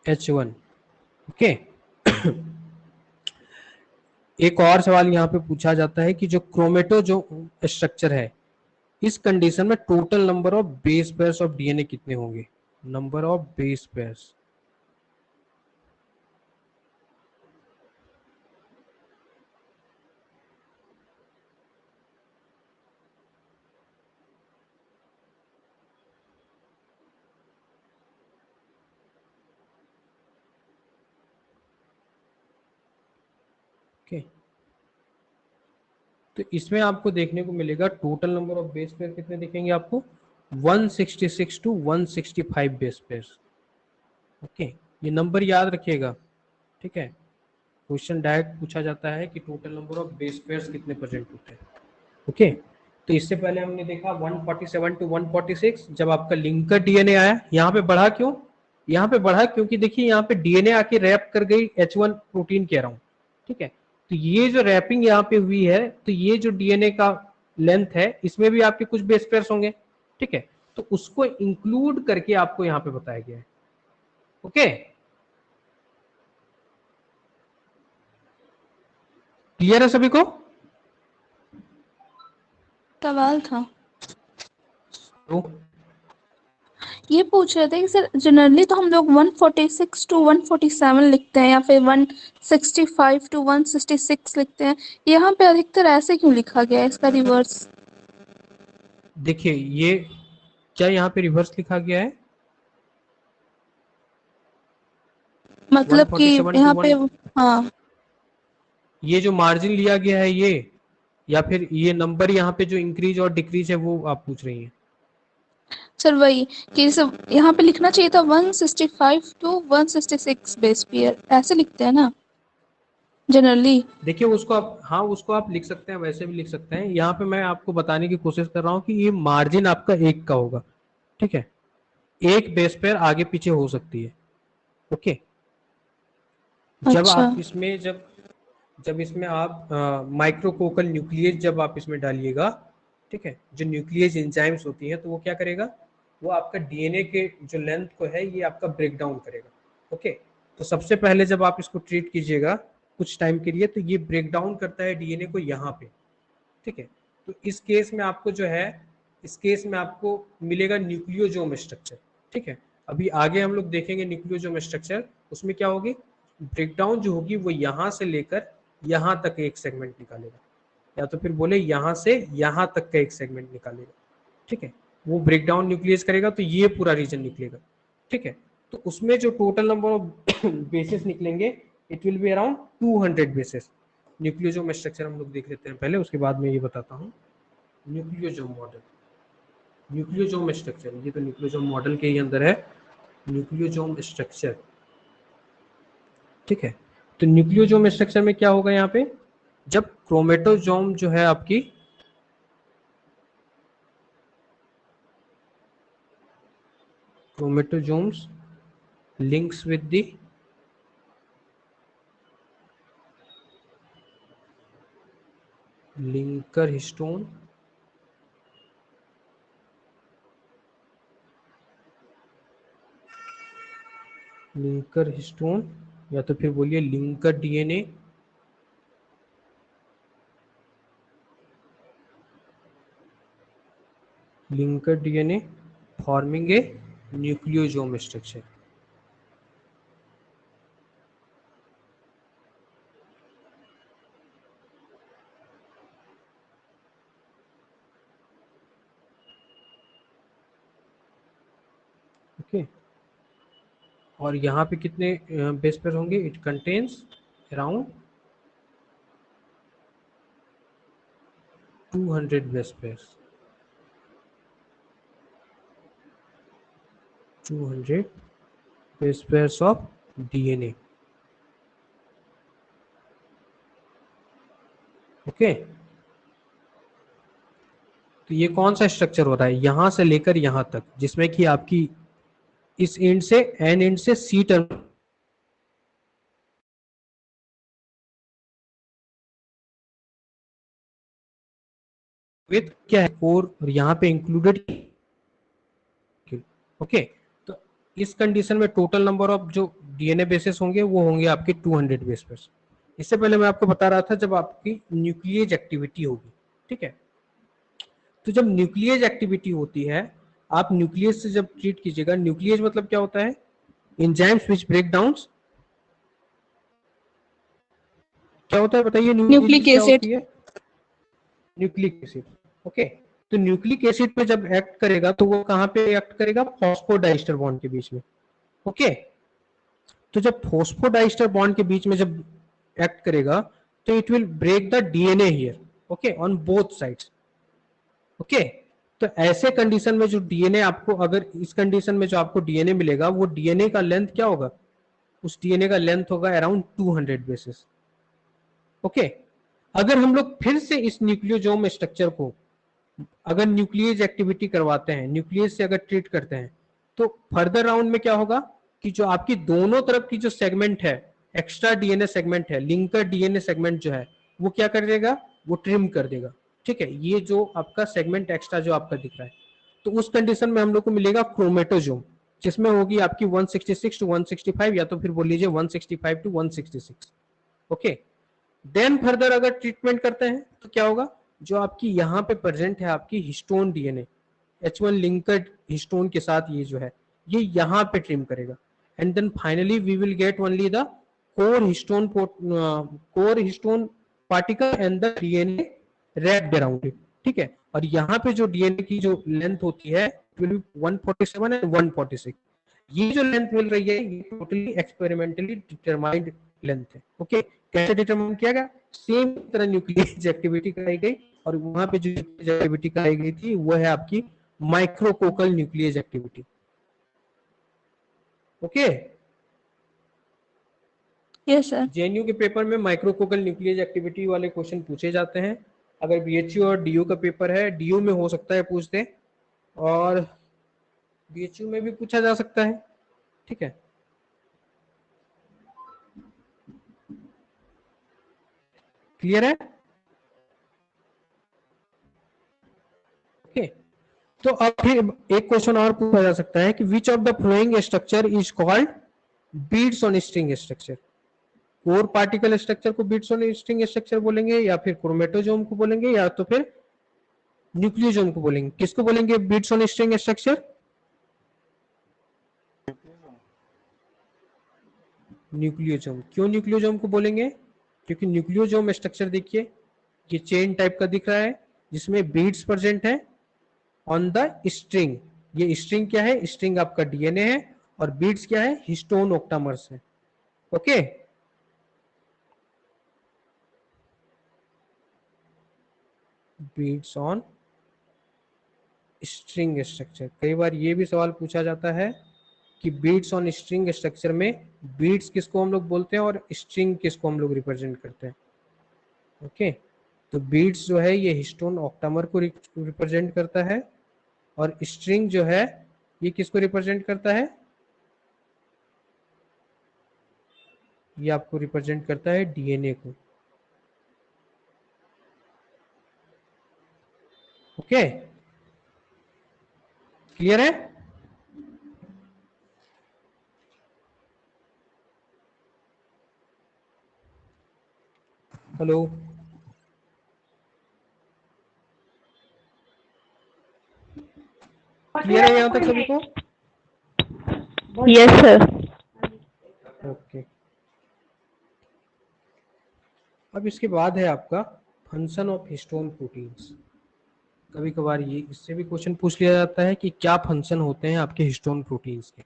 H1। ओके, एक और सवाल यहाँ पे पूछा जाता है कि जो क्रोमेटो जो स्ट्रक्चर है, इस कंडीशन में total number of base pairs of DNA कितने होंगे, number of base pairs. Okay, तो इसमें आपको देखने को मिलेगा total number of base pair कितने दिखेंगे आपको, 166 टू 165 बेस पेयर्स। ओके, ये नंबर याद रखिएगा, ठीक है। क्वेश्चन डायरेक्ट पूछा जाता है कि total number of base pairs कितने प्रेजेंट होते हैं। ओके, तो इससे पहले हमने देखा 147 टू 146, जब आपका लिंकर डीएनए आया, यहाँ पे बढ़ा क्यों, यहाँ पे बढ़ा क्योंकि देखिए यहाँ पे डीएनए आके रैप कर गई H1 प्रोटीन कह रहा हूँ, ठीक है। तो ये जो रैपिंग यहाँ पे हुई है, तो ये जो डीएनए का लेंथ है, इसमें भी आपके कुछ बेस पेयर्स होंगे, ठीक है। तो उसको इंक्लूड करके आपको यहाँ पे बताया गया है। ओके, क्लियर है सभी को। सवाल था, तो ये पूछ रहे थे कि सर जनरली तो हम लोग 146 टू 147 लिखते हैं या फिर 165 टू 166 लिखते हैं, यहाँ पे अधिकतर ऐसे क्यों लिखा गया है, इसका रिवर्स। देखिए, ये क्या यहाँ पे रिवर्स लिखा गया है, मतलब कि 147 यहाँ to पे, हाँ ये जो मार्जिन लिया गया है ये, या फिर ये नंबर यहाँ पे जो इंक्रीज और डिक्रीज है वो आप पूछ रही हैं। सर वही कि सब यहाँ पे लिखना चाहिए था 165 टू 166 बेस पेयर, ऐसे लिखते हैं ना जनरली। देखिए उसको आप, हाँ उसको आप लिख सकते हैं, वैसे भी लिख सकते हैं। यहाँ पे मैं आपको बताने की कोशिश कर रहा हूँ कि ये मार्जिन आपका एक का होगा, ठीक है, एक बेस पेयर आगे पीछे हो सकती है। ओके, जब अच्छा, आप इसमें जब इसमें आप माइक्रोकोकल न्यूक्लियस जब आप इसमें डालिएगा, ठीक है, जो न्यूक्लियस एंजाइम्स होती हैं, तो वो क्या करेगा, वो आपका डीएनए के जो लेंथ को है ये आपका ब्रेक डाउन करेगा। ओके, तो सबसे पहले जब आप इसको ट्रीट कीजिएगा कुछ टाइम के लिए, तो ये ब्रेक डाउन करता है डीएनए को यहाँ पे, ठीक है। तो इस केस में आपको जो है इस केस में आपको मिलेगा न्यूक्लियोजोम स्ट्रक्चर। ठीक है, अभी आगे हम लोग देखेंगे न्यूक्लियोजोम स्ट्रक्चर, उसमें क्या होगी, ब्रेकडाउन जो होगी वो यहाँ से लेकर यहाँ तक एक सेगमेंट निकालेगा, या तो फिर बोले यहाँ से यहाँ तक का एक सेगमेंट निकालेगा। ठीक है, वो ब्रेकडाउन न्यूक्लियस करेगा तो ये पूरा रीजन निकलेगा। ठीक है, तो उसमें जो टोटल नंबर ऑफ बेसिस निकलेंगे it will be around 200 basis. Nucleosome structure हम लोग देख लेते हैं पहले, उसके बाद में ये बताता हूँ। न्यूक्लियोजोम मॉडल, न्यूक्लियोजोम स्ट्रक्चर, ये तो न्यूक्लियोजोम मॉडल के ही अंदर है न्यूक्लियोजोम स्ट्रक्चर। ठीक है, तो न्यूक्लियोजोम स्ट्रक्चर में क्या होगा, यहाँ पे जब क्रोमेटोजोम जो है आपकी chromatosomes links with the linker histone, linker histone या तो फिर बोलिए linker DNA, linker DNA forming a nucleosome structure. Okay, और यहाँ पे कितने बेस पेयर होंगे, it contains around 200 base pairs, 200 base pairs of DNA. Okay, तो ये कौन सा स्ट्रक्चर हो रहा है, यहां से लेकर यहां तक, जिसमें कि आपकी इस एंड से एन एंड से सी टर्म विद क्या है कोर, और यहाँ पे इंक्लूडेड। ओके, तो इस कंडीशन में टोटल नंबर ऑफ जो डीएनए बेसिस होंगे वो होंगे आपके 200 बेस पेयर्स। इससे पहले मैं आपको बता रहा था जब आपकी न्यूक्लियेज एक्टिविटी होगी। ठीक है, तो जब न्यूक्लियेज एक्टिविटी होती है, आप न्यूक्लियस से जब ट्रीट कीजिएगा, न्यूक्लियेज मतलब क्या होता है, एंजाइम्स व्हिच ब्रेक डाउन, क्या होता है बताइए, nucleic acid. Nucleic acid. Okay, तो न्यूक्लिक एसिड पे जब एक्ट करेगा तो वो कहां पे एक्ट करेगा, फॉस्फोडाइस्टर बॉन्ड के बीच में। ओके, तो जब फॉस्फोडाइस्टर बॉन्ड के बीच में जब एक्ट करेगा तो it will break the DNA here, okay, on both sides. Okay, तो ऐसे कंडीशन में जो डीएनए आपको, अगर इस कंडीशन में जो आपको डीएनए मिलेगा वो डीएनए का लेंथ क्या होगा, उस डीएनए का लेंथ होगा अराउंड 200 बेसिस। ओके, अगर हम लोग फिर से इस न्यूक्लियोजोम स्ट्रक्चर को अगर न्यूक्लियेज एक्टिविटी करवाते हैं, न्यूक्लियस से अगर ट्रीट करते हैं, तो फर्दर राउंड में क्या होगा कि जो आपकी दोनों तरफ की जो सेगमेंट है, एक्स्ट्रा डीएनए सेगमेंट है, लिंकर डीएनए सेगमेंट जो है वो क्या कर देगा, वो ट्रिम कर देगा। ठीक है, ये जो आपका सेगमेंट एक्स्ट्रा जो आपका दिख रहा है, तो उस कंडीशन में हम लोग को मिलेगा क्रोमेटोजोम, जिसमें होगी आपकी 166 टू 165 या तो फिर बोल लीजिए 165 टू 166। ओके, देन फर्दर अगर ट्रीटमेंट करते हैं तो क्या होगा, जो आपकी यहाँ पे प्रेजेंट है आपकी histone DNA, H1 linker histone के साथ ये जो है ये यहाँ पे ट्रिम करेगा, and then finally we will get only the core histone particle and the DNA wrapped around it. ठीक है, और यहाँ पे जो डीएनए की जो लेंथ होती है विल बी 147 एंड 146। ये जो लेंथ मिल रही है ये टोटली एक्सपेरिमेंटली डिटरमाइंड लेंथ है। ओके, कैसे डिटरमाइन किया गया, सेम तरह न्यूक्लियस एक्टिविटी कराई गई, और वहां पे जो एक्टिविटी कराई गई थी वो है आपकी micrococcal nucleus activity. Okay, yes sir. JNU के पेपर में माइक्रोकोकल न्यूक्लियस एक्टिविटी वाले क्वेश्चन पूछे जाते हैं। अगर बीएचयू और डीयू का पेपर है, डीयू में हो सकता है पूछते, और बीएचयू में भी पूछा जा सकता है। ठीक है, क्लियर है। ओके, तो अब फिर एक क्वेश्चन और पूछा जा सकता है कि which of the flowing structure is called beads on string structure. Core particle structure को बीड्स ऑन स्ट्रिंग स्ट्रक्चर बोलेंगे, या फिर क्रोमेटोजोम को बोलेंगे, या तो फिर न्यूक्लियोजोम को बोलेंगे। किसको बोलेंगे beads on string structure? Nucleosome. क्यों न्यूक्लियोजोम को बोलेंगे? क्योंकि न्यूक्लियोजोम स्ट्रक्चर देखिए ये चेन टाइप का दिख रहा है जिसमें बीड्स प्रेजेंट है ऑन द स्ट्रिंग। ये स्ट्रिंग क्या है? स्ट्रिंग आपका डीएनए है और बीड्स क्या है? हिस्टोन ऑक्टामर्स है। Okay, beads on string structure. कई बार ये भी सवाल पूछा जाता है कि बीड्स ऑन स्ट्रिंग स्ट्रक्चर में बीड्स किसको हम लोग बोलते हैं और स्ट्रिंग किसको हम लोग रिप्रेजेंट करते हैं। ओके, तो बीड्स जो है ये हिस्टोन ऑक्टामर को रिप्रेजेंट करता है और स्ट्रिंग जो है ये किसको रिप्रेजेंट करता है? ये आपको रिप्रेजेंट करता है डीएनए को। ओके, क्लियर है? हेलो, क्लियर है यहाँ तक सभी को? Yes sir. ओके, अब इसके बाद है आपका फंक्शन ऑफ हिस्टोन प्रोटीन्स। कभी कभार ये इससे भी क्वेश्चन पूछ लिया जाता है कि क्या फंक्शन होते हैं आपके हिस्टोन प्रोटीन्स के।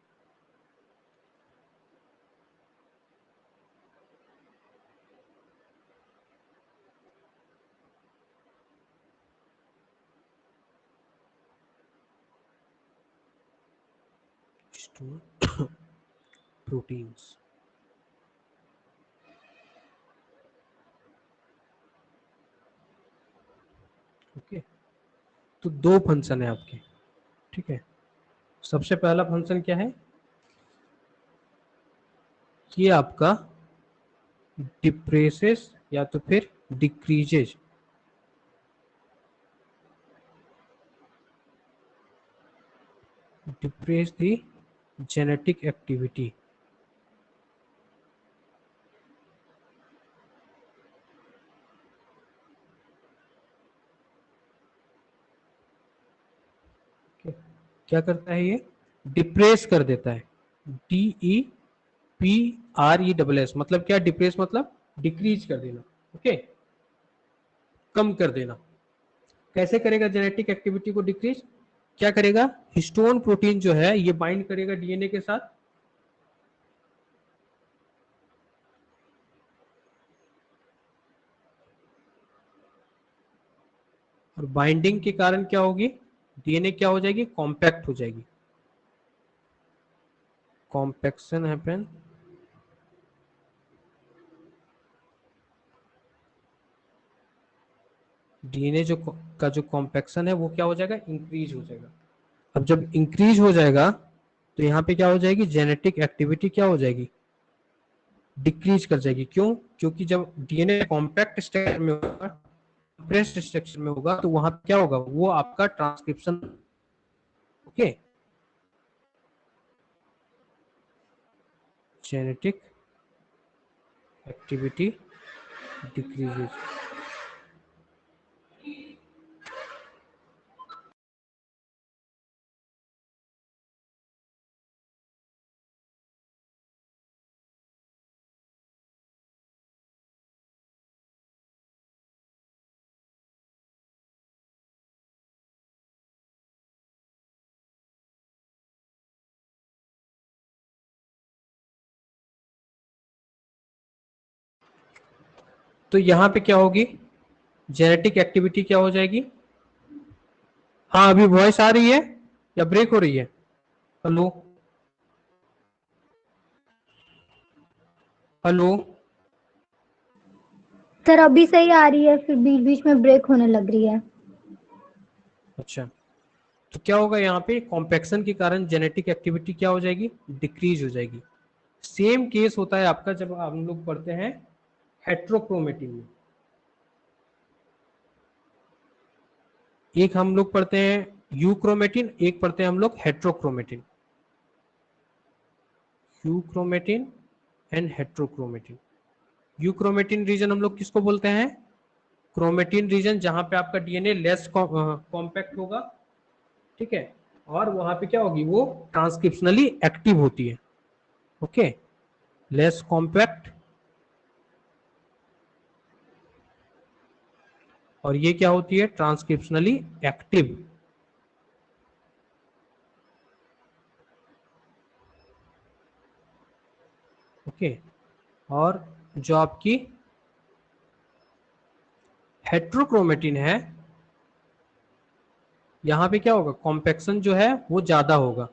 हिस्टोन प्रोटीन्स, ओके, तो दो फंक्शन है आपके, ठीक है। सबसे पहला फंक्शन क्या है? ये आपका डिप्रेसेस या तो फिर डिक्रीजेज डिप्रेस दी जेनेटिक एक्टिविटी। क्या करता है? ये डिप्रेस कर देता है। DEPRESS मतलब क्या? डिप्रेस मतलब डिक्रीज कर देना, ओके, कम कर देना। कैसे करेगा जेनेटिक एक्टिविटी को डिक्रीज? क्या करेगा? हिस्टोन प्रोटीन जो है ये बाइंड करेगा डीएनए के साथ, और बाइंडिंग के कारण क्या होगी? डीएनए क्या हो जाएगी? कॉम्पैक्ट हो जाएगी। कॉम्पैक्शन हैपन, डीएनए का जो कॉम्पैक्शन है वो क्या हो जाएगा? इंक्रीज हो जाएगा। अब जब इंक्रीज हो जाएगा तो यहाँ पे क्या हो जाएगी? जेनेटिक एक्टिविटी क्या हो जाएगी? डिक्रीज कर जाएगी। क्यों? क्योंकि जब डीएनए कॉम्पैक्ट स्ट्रक्चर में होगा, कंप्रेस्ड स्ट्रक्चर में होगा, तो वहां क्या होगा? वो आपका transcription, okay, genetic activity decreases. तो यहाँ पे क्या होगी? जेनेटिक एक्टिविटी क्या हो जाएगी? हाँ, अभी वॉइस आ रही है या ब्रेक हो रही है? हेलो, हेलो, सर अभी सही आ रही है, फिर बीच बीच में ब्रेक होने लग रही है। अच्छा, तो क्या होगा? यहाँ पे कॉम्पैक्शन के कारण जेनेटिक एक्टिविटी क्या हो जाएगी? डिक्रीज हो जाएगी। सेम केस होता है आपका जब हम लोग पढ़ते हैं हेट्रोक्रोमेटिन में। एक हम लोग पढ़ते हैं यूक्रोमेटिन, एक पढ़ते हैं हम लोग heterochromatin. Euchromatin and heterochromatin. Euchromatin region हम लोग किसको बोलते हैं? क्रोमेटिन रीजन जहां पे आपका डीएनए लेस कॉम्पैक्ट होगा, ठीक है, और वहां पे क्या होगी, वो ट्रांसक्रिप्शनली एक्टिव होती है। ओके, लेस कॉम्पैक्ट, और ये क्या होती है, ट्रांसक्रिप्शनली एक्टिव। ओके, और जो आपकी हेट्रोक्रोमेटिन है, यहां पे क्या होगा, कॉम्पैक्शन जो है वो ज्यादा होगा।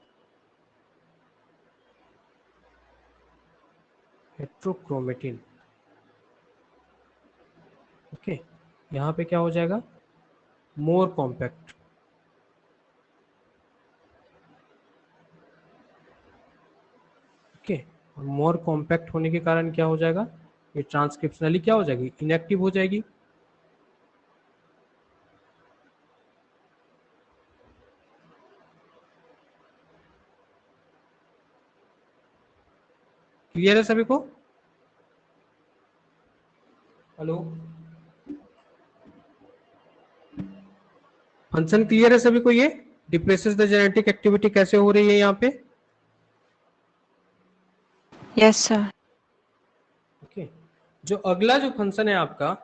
हेट्रोक्रोमेटिन, ओके, यहां पे क्या हो जाएगा, मोर कॉम्पैक्ट। ओके, और मोर कॉम्पैक्ट होने के कारण क्या हो जाएगा, ये ट्रांसक्रिप्शनली क्या हो जाएगी, इनएक्टिव हो जाएगी। क्लियर है सभी को? हेलो, फंक्शन क्लियर है सभी को? ये डिप्रेसेस द जेनेटिक एक्टिविटी कैसे हो रही है यहाँ पे? Yes sir. ओके, जो अगला जो फंक्शन है आपका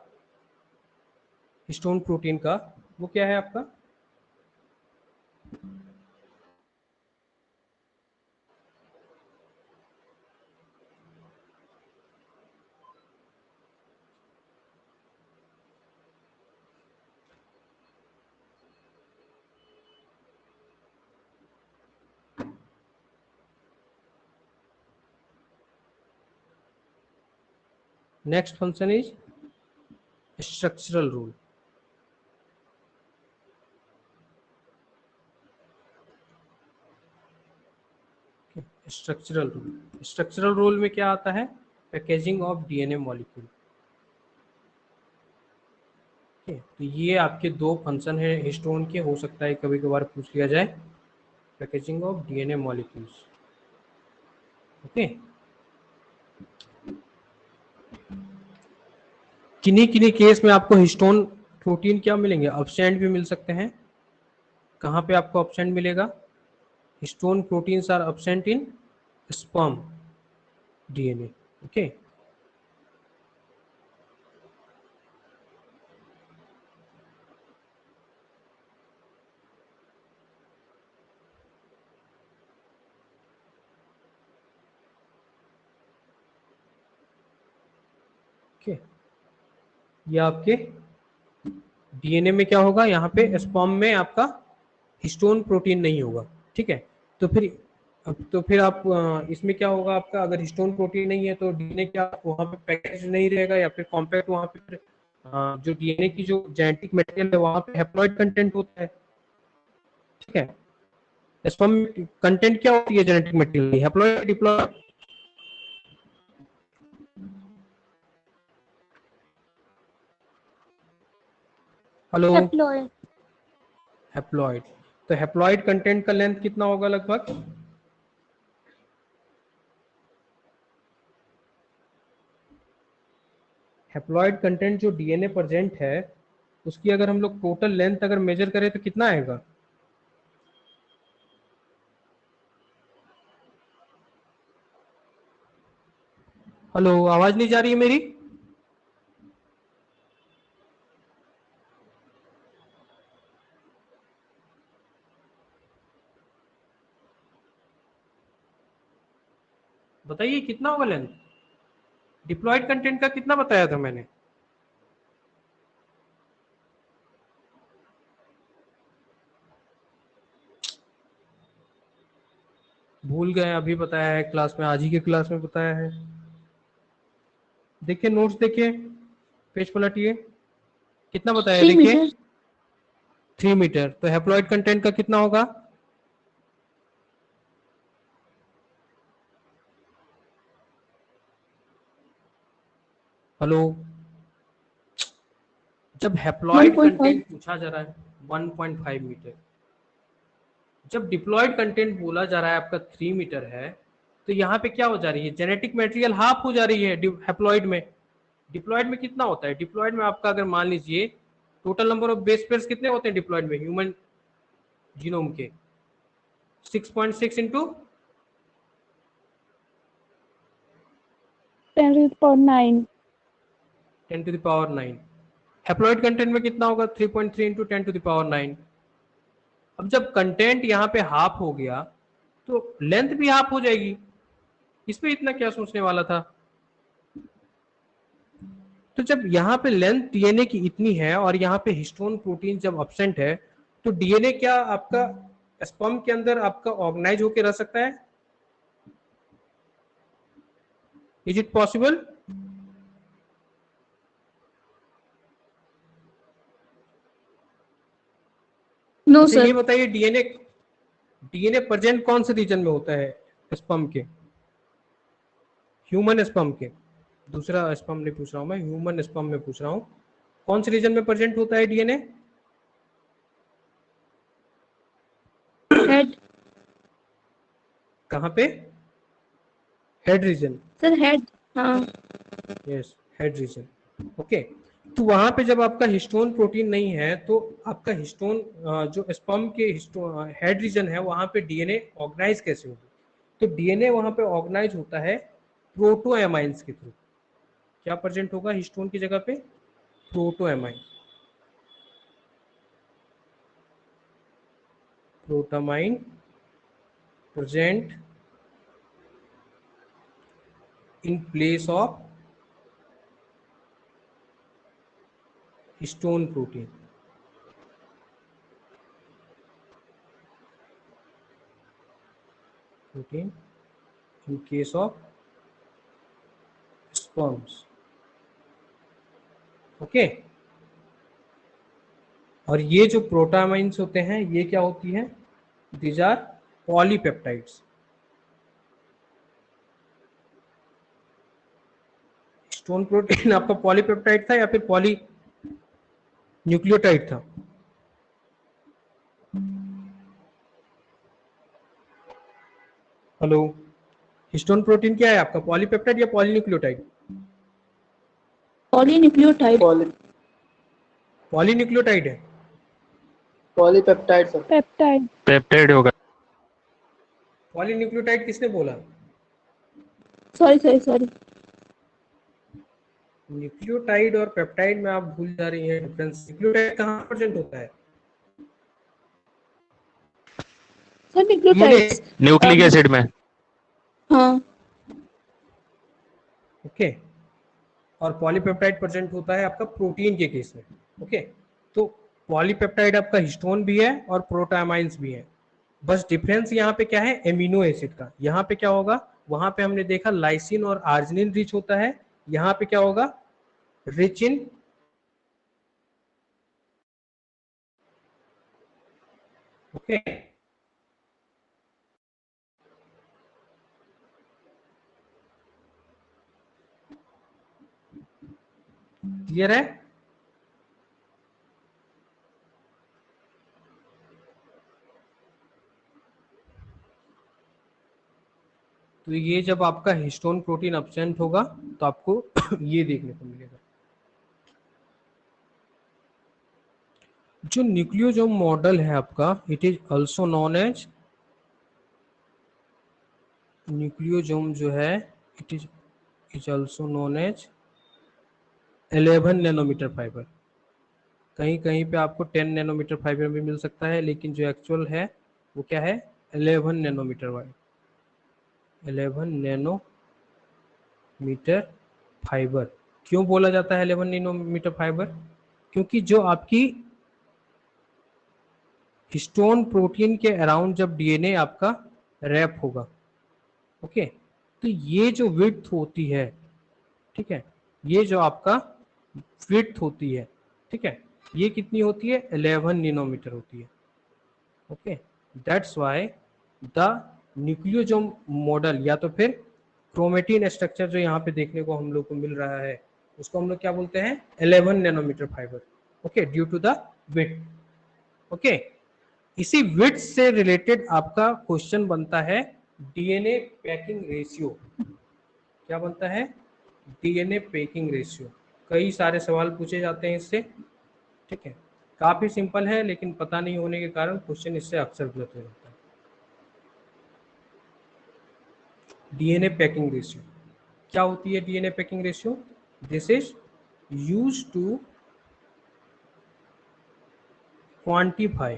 हिस्टोन प्रोटीन का, वो क्या है आपका, next function is structural rule. Structural rule, structural rule में क्या आता है, पैकेजिंग ऑफ डीएनए मॉलिक्यूल। तो ये आपके दो फंक्शन है हिस्टोन के, हो सकता है कभी कभार पूछ लिया जाए, packaging of DNA molecules. Okay, किन्हीं किन्हीं केस में आपको हिस्टोन प्रोटीन क्या मिलेंगे, अब्सेंट भी मिल सकते हैं। कहाँ पे आपको अब्सेंट मिलेगा, histone proteins are absent in sperm DNA. Okay, okay, ये आपके डीएनए में क्या होगा, यहाँ पे स्पर्म में आपका हिस्टोन प्रोटीन नहीं होगा, ठीक है। तो फिर आप इसमें क्या होगा आपका, अगर हिस्टोन प्रोटीन नहीं है तो डीएनए क्या वहाँ पे पैकेज नहीं रहेगा या फिर कॉम्पैक्ट, वहाँ पे जो डीएनए की जो जेनेटिक मटेरियल है वहाँ पे हैप्लॉइड कंटेंट होता है, ठीक है। स्पर्म कंटेंट क्या होती है genetic material, haploid diploid, hello, Haploid. Haploid. तो हैप्लॉइड कंटेंट का लेंथ कितना होगा लगभग, हैप्लॉइड कंटेंट जो डीएनए प्रेजेंट है उसकी अगर हम लोग टोटल लेंथ अगर मेजर करें तो कितना आएगा, हेलो, आवाज नहीं जा रही है मेरी? बताइए कितना होगा लेंथ, डिप्लॉयड कंटेंट का कितना बताया था मैंने, भूल गए, अभी बताया है क्लास में, आज ही के क्लास में बताया है। देखिए नोट्स, देखिए पेज पलटिए, कितना बताया है, 3 देखिए meters. 3 मीटर। तो हैप्लॉइड कंटेंट का कितना होगा, हेलो, जब हैप्लॉइड 1.5. कंटेंट पूछा जा रहा है 1.5 मीटर, जब डिप्लॉयड कंटेंट बोला जा रहा है आपका 3 मीटर है, तो यहाँ पे क्या हो जा रही है, जेनेटिक मटेरियल हाफ हो जा रही है हैप्लॉइड में, डिप्लॉयड में कितना होता है? डिप्लॉयड में आपका अगर मान लीजिए total number of base pairs कितने होते हैं डिप्लॉयड में ह्यूमन जीनोम के? 6.6 इंटू 10⁹ 10⁹9। हैप्लॉइड कंटेंट में कितना होगा? 3.3 इंटू 10⁹9। अब जब कंटेंट यहाँ पे हाफ हो गया तो लेंथ भी हाफ हो जाएगी, इसमें इतना क्या सोचने वाला था? तो जब यहाँ पे लेंथ डीएनए की इतनी है और यहाँ पे हिस्टोन प्रोटीन जब एब्सेंट है तो डीएनए क्या आपका स्पर्म के अंदर आपका ऑर्गेनाइज होकर रह सकता है? Is it possible? नो अच्छा ये सर। बताइए डीएनए प्रेजेंट कौन से रीजन में होता है स्पर्म के? ह्यूमन स्पर्म के, दूसरा स्पर्म नहीं पूछ रहा हूं मैं, ह्यूमन स्पर्म में पूछ रहा हूं, कौन से रीजन में प्रेजेंट होता है डीएनए? हेड। कहां पे? Head region. Sir head. हाँ। Yes, head region. ओके, तो वहां पे जब आपका हिस्टोन प्रोटीन नहीं है तो आपका हिस्टोन जो स्पर्म के हेड रीजन है वहां पे डीएनए ऑर्गेनाइज कैसे होगी? तो डीएनए वहां पे ऑर्गेनाइज होता है प्रोटोएमाइंस के थ्रू। क्या प्रेजेंट होगा हिस्टोन की जगह पे? प्रोटोएमाइन। प्रोटोमाइन present in place of histone protein. Protein in case of sperms. Okay, और ये जो प्रोटामाइंस होते हैं ये क्या होती है? These are polypeptides. Histone protein आपका पॉलीपेप्टाइड था या फिर पॉली न्यूक्लियोटाइड था? हेलो, हिस्टोन प्रोटीन क्या है आपका? पॉलीपेप्टाइड या पॉलीन्यूक्लियोटाइड? पॉलीन्यूक्लियोटाइड। पॉलीन्यूक्लियोटाइड है। Polypeptide sir. पेप्टाइड। पेप्टाइड होगा। पॉलीन्यूक्लियोटाइड किसने बोला? सॉरी। न्यूक्लियोटाइड और पेप्टाइड में आप भूल जा रही हैं डिफरेंस। न्यूक्लियोटाइड कहाँ प्रेजेंट होता है? सर न्यूक्लियोटाइड्स न्यूक्लिक एसिड में। हाँ। ओके, और पॉलीपेप्टाइड प्रेजेंट होता है आपका प्रोटीन के केस में। ओके, तो पॉलीपेप्टाइड आपका हिस्टोन भी है और प्रोटामाइंस भी है, बस डिफरेंस यहाँ पे क्या है? एमिनो एसिड का। यहाँ पे क्या होगा? वहां पे हमने देखा लाइसिन और आर्जिनिन रिच होता है, यहाँ पे क्या होगा? Rich in okay. क्लियर है? तो ये जब आपका हिस्टोन प्रोटीन एब्सेंट होगा तो आपको ये देखने को मिलेगा। जो न्यूक्लियोसोम मॉडल है आपका, it is also known as nucleosome जो है it is also known as 11 nanometre fibre. कहीं कहीं पे आपको 10 नैनोमीटर फाइबर भी मिल सकता है, लेकिन जो एक्चुअल है वो क्या है? 11 नैनोमीटर वाइड, 11 नैनोमीटर फाइबर। क्यों बोला जाता है 11 नैनोमीटर फाइबर? क्योंकि जो आपकी हिस्टोन प्रोटीन के अराउंड जब डीएनए आपका रैप होगा, ओके, तो ये जो विड्थ होती है, ठीक है, ये जो आपका विड्थ होती है, ठीक है, ये कितनी होती है? 11 नैनोमीटर होती है। Okay, that's why the nucleosome model या तो फिर क्रोमेटिन स्ट्रक्चर जो यहाँ पे देखने को हम लोग को मिल रहा है उसको हम लोग क्या बोलते हैं? 11 nanometre fibre. Okay, due to the width. Okay, इसी विड्थ से रिलेटेड आपका क्वेश्चन बनता है डीएनए पैकिंग रेशियो। क्या बनता है? DNA packing ratio. कई सारे सवाल पूछे जाते हैं इससे, ठीक है। काफी सिंपल है, लेकिन पता नहीं होने के कारण क्वेश्चन इससे अक्सर गलत हो जाता है। डीएनए पैकिंग रेशियो क्या होती है? DNA packing ratio, this is used to quantify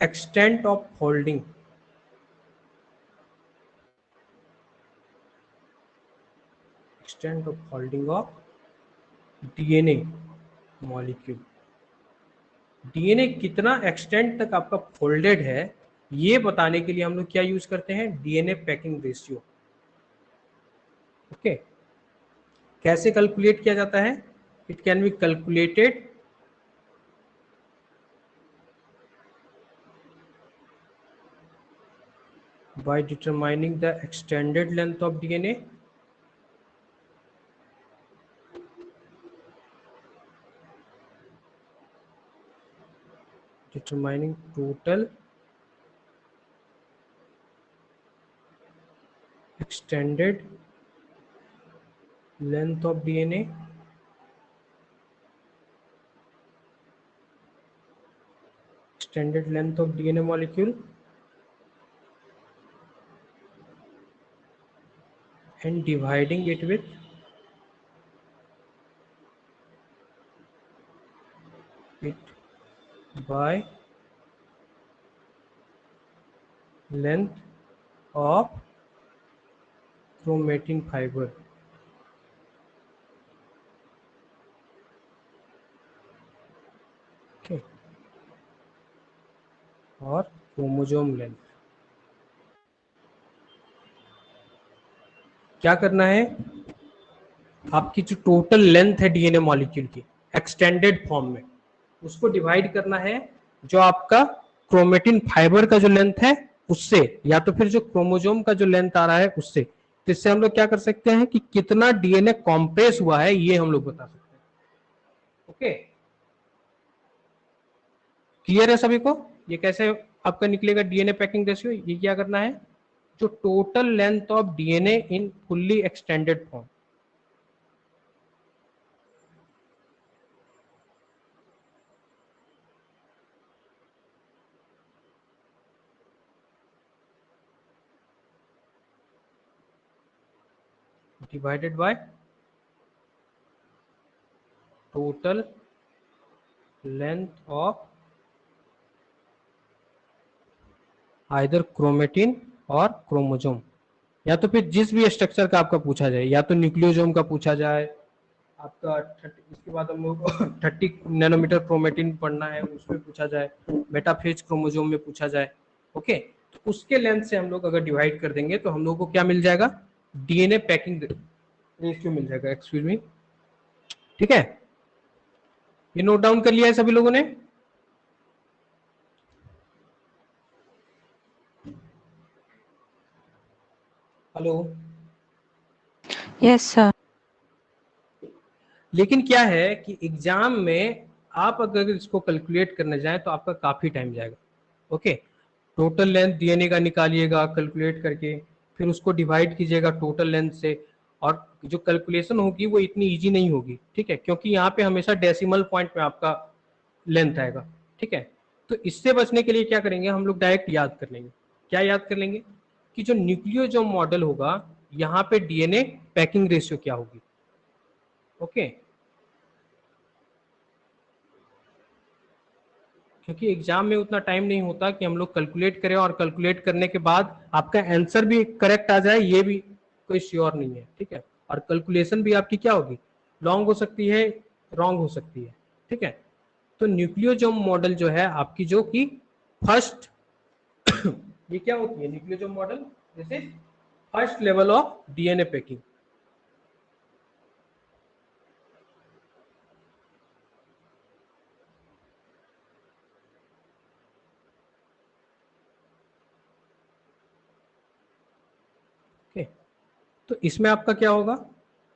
extent of folding of DNA molecule. DNA कितना एक्सटेंट तक आपका फोल्डेड है, ये बताने के लिए हम लोग क्या यूज करते हैं? DNA packing ratio. ओके, कैसे कैलकुलेट किया जाता है? It can be calculated by determining the extended length of DNA, determining total extended length of DNA, extended length of DNA molecule, and dividing it with by length of chromatin fiber। Okay, और क्रोमोसोम लेंथ। क्या करना है? आपकी जो टोटल लेंथ है डीएनए मॉलिक्यूल की एक्सटेंडेड फॉर्म में, उसको डिवाइड करना है जो आपका क्रोमेटिन फाइबर का जो लेंथ है उससे, या तो फिर जो क्रोमोसोम का जो लेंथ आ रहा है उससे। तो इससे हम लोग क्या कर सकते हैं कि कितना डीएनए कॉम्प्रेस हुआ है ये हम लोग बता सकते हैं। ओके, क्लियर है सभी को? ये कैसे आपका निकलेगा डीएनए पैकिंग रेशियो? ये क्या करना है, जो total length of DNA in fully extended form, divided by total length of either chromatin और क्रोमोसोम, या तो फिर जिस भी स्ट्रक्चर का आपका पूछा जाए, या तो न्यूक्लियोसोम का पूछा जाए आपका, इसके बाद हम लोग 30 नैनोमीटर क्रोमेटिन पढ़ना है उसमें पूछा जाए, मेटाफेज क्रोमोसोम में पूछा जाए। ओके, तो उसके लेंथ से हम लोग अगर डिवाइड कर देंगे तो हम लोग को क्या मिल जाएगा? डीएनए पैकिंग रेशियो मिल जाएगा। एक्सक्यूज मी, ठीक है, ये नोट डाउन कर लिया है सभी लोगों ने? Hello, yes sir. लेकिन क्या है कि एग्जाम में आप अगर इसको कैलकुलेट करने जाएं तो आपका काफी टाइम जाएगा। ओके, टोटल लेंथ डीएनए का निकालिएगा कैलकुलेट करके, फिर उसको डिवाइड कीजिएगा टोटल लेंथ से, और जो कैलकुलेशन होगी वो इतनी इजी नहीं होगी, ठीक है, क्योंकि यहाँ पे हमेशा डेसिमल पॉइंट में आपका लेंथ आएगा, ठीक है। तो इससे बचने के लिए क्या करेंगे हम लोग? डायरेक्ट याद कर लेंगे। क्या याद कर लेंगे? कि जो न्यूक्लियोसोम मॉडल होगा यहाँ पे डीएनए पैकिंग रेशियो क्या होगी। ओके, क्योंकि एग्जाम में उतना टाइम नहीं होता कि हम लोग कैलकुलेट करें, और कैलकुलेट करने के बाद आपका आंसर भी करेक्ट आ जाए ये भी कोई श्योर नहीं है, ठीक है। और कैलकुलेशन भी आपकी क्या होगी? लॉन्ग हो सकती है, रॉन्ग हो सकती है, ठीक है। तो न्यूक्लियोसोम मॉडल जो है आपकी, जो कि फर्स्ट ये क्या होती है? Nucleosome model this is first level of DNA packing. तो इसमें आपका क्या होगा?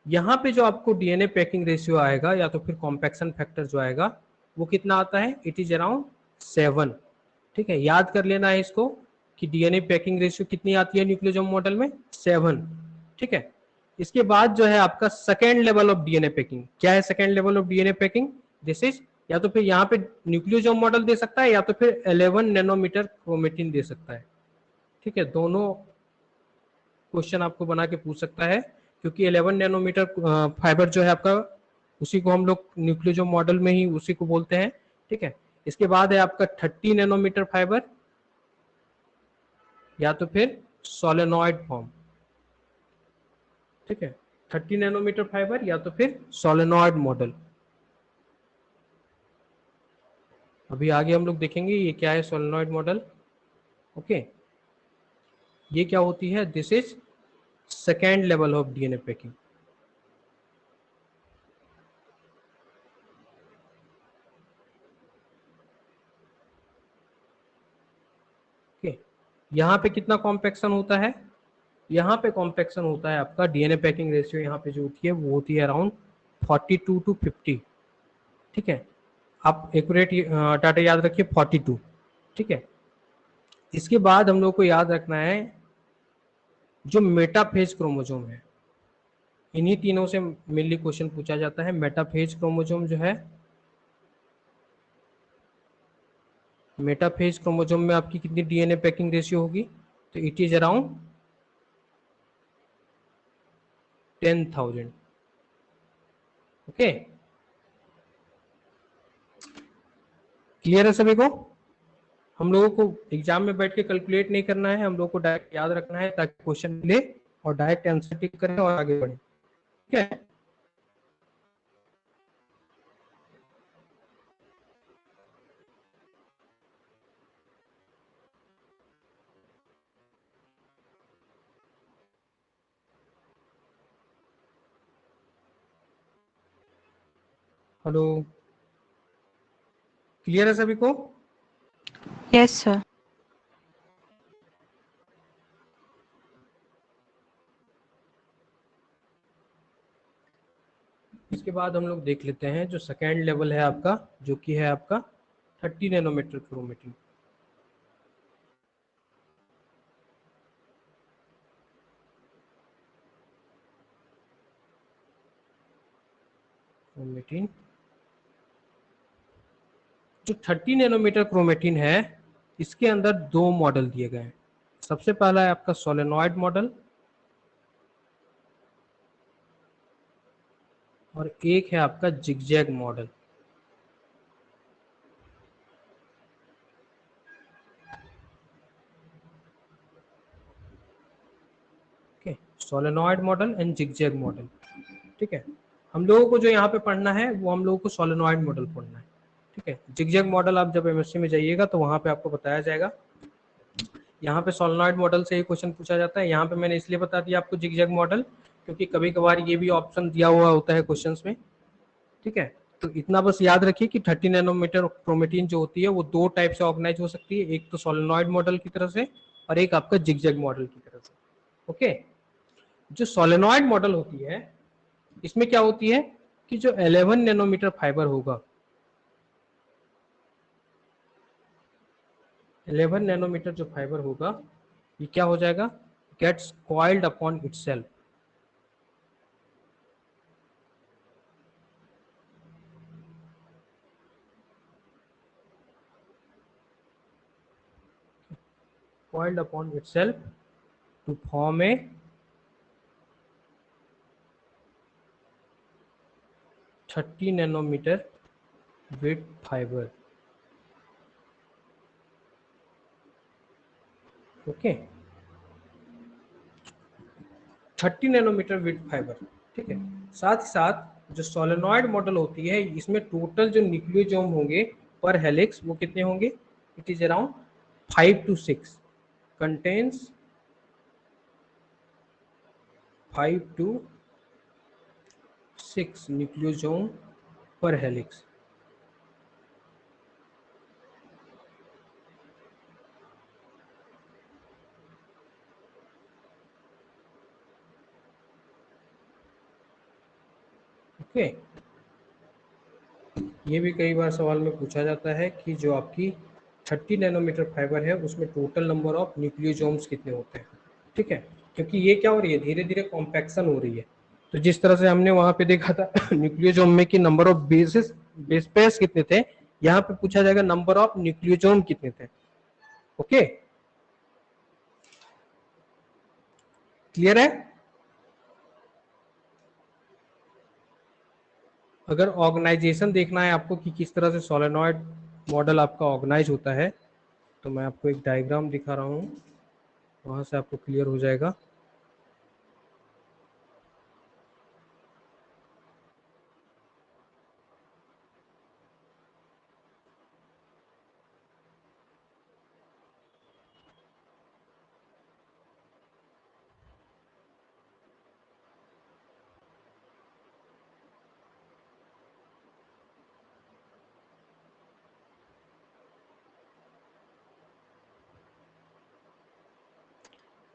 यहाँ पे जो आपको डीएनए पैकिंग रेशियो आएगा या तो फिर कॉम्पैक्शन फैक्टर जो आएगा वो कितना आता है? इट इज अराउंड 7, ठीक है। याद कर लेना है इसको कि डीएनए पैकिंग रेशियो कितनी आती है न्यूक्लियोसोम मॉडल में, 7। ठीक है, इसके बाद जो है आपका second level of DNA packing. क्या है second level of DNA packing? This is, या तो फिर यहाँ पे न्यूक्लियोसोम मॉडल दे सकता है या तो फिर 11 नैनोमीटर क्रोमेटिन दे सकता है। ठीक है, दोनों क्वेश्चन आपको बना के पूछ सकता है, क्योंकि 11 नैनोमीटर फाइबर जो है आपका, उसी को हम लोग न्यूक्लियोसोम मॉडल में ही उसी को बोलते हैं। ठीक है, इसके बाद है आपका 30 नैनोमीटर फाइबर या तो फिर सोलेनॉइड फॉर्म। ठीक है, 30 नैनोमीटर फाइबर या तो फिर सोलेनॉइड मॉडल। अभी आगे हम लोग देखेंगे ये क्या है सोलेनॉइड मॉडल। ओके, ये क्या होती है? This is second level of DNA packing. Okay, यहाँ पे कितना कॉम्पैक्शन होता है? यहाँ पे कॉम्पैक्शन होता है आपका, डीएनए पैकिंग रेशियो यहाँ पे जो होती है वो होती है अराउंड 42 to 50। ठीक है, आप एक्यूरेट डाटा याद रखिए 42। ठीक है, इसके बाद हम लोग को याद रखना है जो मेटाफेज क्रोमोसोम है, इन्हीं तीनों से मेनली क्वेश्चन पूछा जाता है। मेटाफेज क्रोमोसोम जो है, मेटाफेज क्रोमोसोम में आपकी कितनी डीएनए पैकिंग रेशियो होगी? तो it is around 10,000। Okay, clear है सभी को? हम लोगों को एग्जाम में बैठ के कैलकुलेट नहीं करना है, हम लोगों को डायरेक्ट याद रखना है ताकि क्वेश्चन मिले और डायरेक्ट आंसर टिक करें और आगे बढ़े। ठीक है, हेलो, क्लियर है सभी को? Yes sir. इसके बाद हम लोग देख लेते हैं जो सेकेंड लेवल है आपका, जो कि है आपका 30 नैनोमीटर क्रोमेटिन। क्रोमेटिन जो 30 नैनोमीटर क्रोमेटिन है, इसके अंदर दो मॉडल दिए गए हैं। सबसे पहला है आपका सोलेनॉइड मॉडल और एक है आपका zigzag model. Okay, solenoid model and zigzag model. ठीक है, हम लोगों को जो यहाँ पे पढ़ना है वो हम लोगों को सोलेनॉइड मॉडल पढ़ना है। ठीक है, जिगजैग मॉडल आप जब एमएससी में जाइएगा तो वहां पे आपको बताया जाएगा। यहाँ पे सोलेनॉइड मॉडल से ही क्वेश्चन पूछा जाता है। यहाँ पे मैंने इसलिए बता दिया आपको जिगजैग मॉडल, क्योंकि कभी कभार ये भी ऑप्शन दिया हुआ होता है क्वेश्चंस में। ठीक है, तो इतना बस याद रखिए कि 30 नैनोमीटर क्रोमेटिन जो होती है वो दो टाइप से ऑर्गेनाइज हो सकती है, एक तो सोलेनॉइड मॉडल की तरह से और एक आपका जिगजैग मॉडल की तरह से। ओके, जो सोलेनॉइड मॉडल होती है इसमें क्या होती है कि जो 11 नैनोमीटर फाइबर होगा, 11 नैनोमीटर जो फाइबर होगा ये क्या हो जाएगा? Gets coiled upon itself. coiled upon itself to form a thirty nanometre with fibre. Okay, 30 nanometre with fibre. ठीक है, साथ ही साथ जो सोलेनॉइड मॉडल होती है इसमें टोटल जो न्यूक्लियोसोम होंगे पर हेलिक्स वो कितने होंगे? It is around 5 to 6, contains 5 to 6 nucleosome पर हेलिक्स। ओके, ये भी कई बार सवाल में पूछा जाता है कि जो आपकी 30 नैनोमीटर फाइबर है, उसमें टोटल नंबर ऑफ न्यूक्लियोसोम्स कितने होते हैं, ठीक है। क्योंकि ये क्या हो रही है, धीरे धीरे कॉम्पैक्शन हो रही है। तो जिस तरह से हमने वहां पे देखा था न्यूक्लियोसोम में कि नंबर ऑफ बेस पेयर्स कितने थे, यहाँ पे पूछा जाएगा नंबर ऑफ न्यूक्लियोसोम कितने थे। ओके, क्लियर है। अगर ऑर्गेनाइजेशन देखना है आपको कि किस तरह से सोलेनॉइड मॉडल आपका ऑर्गेनाइज होता है, तो मैं आपको एक डायग्राम दिखा रहा हूँ, वहां से आपको क्लियर हो जाएगा।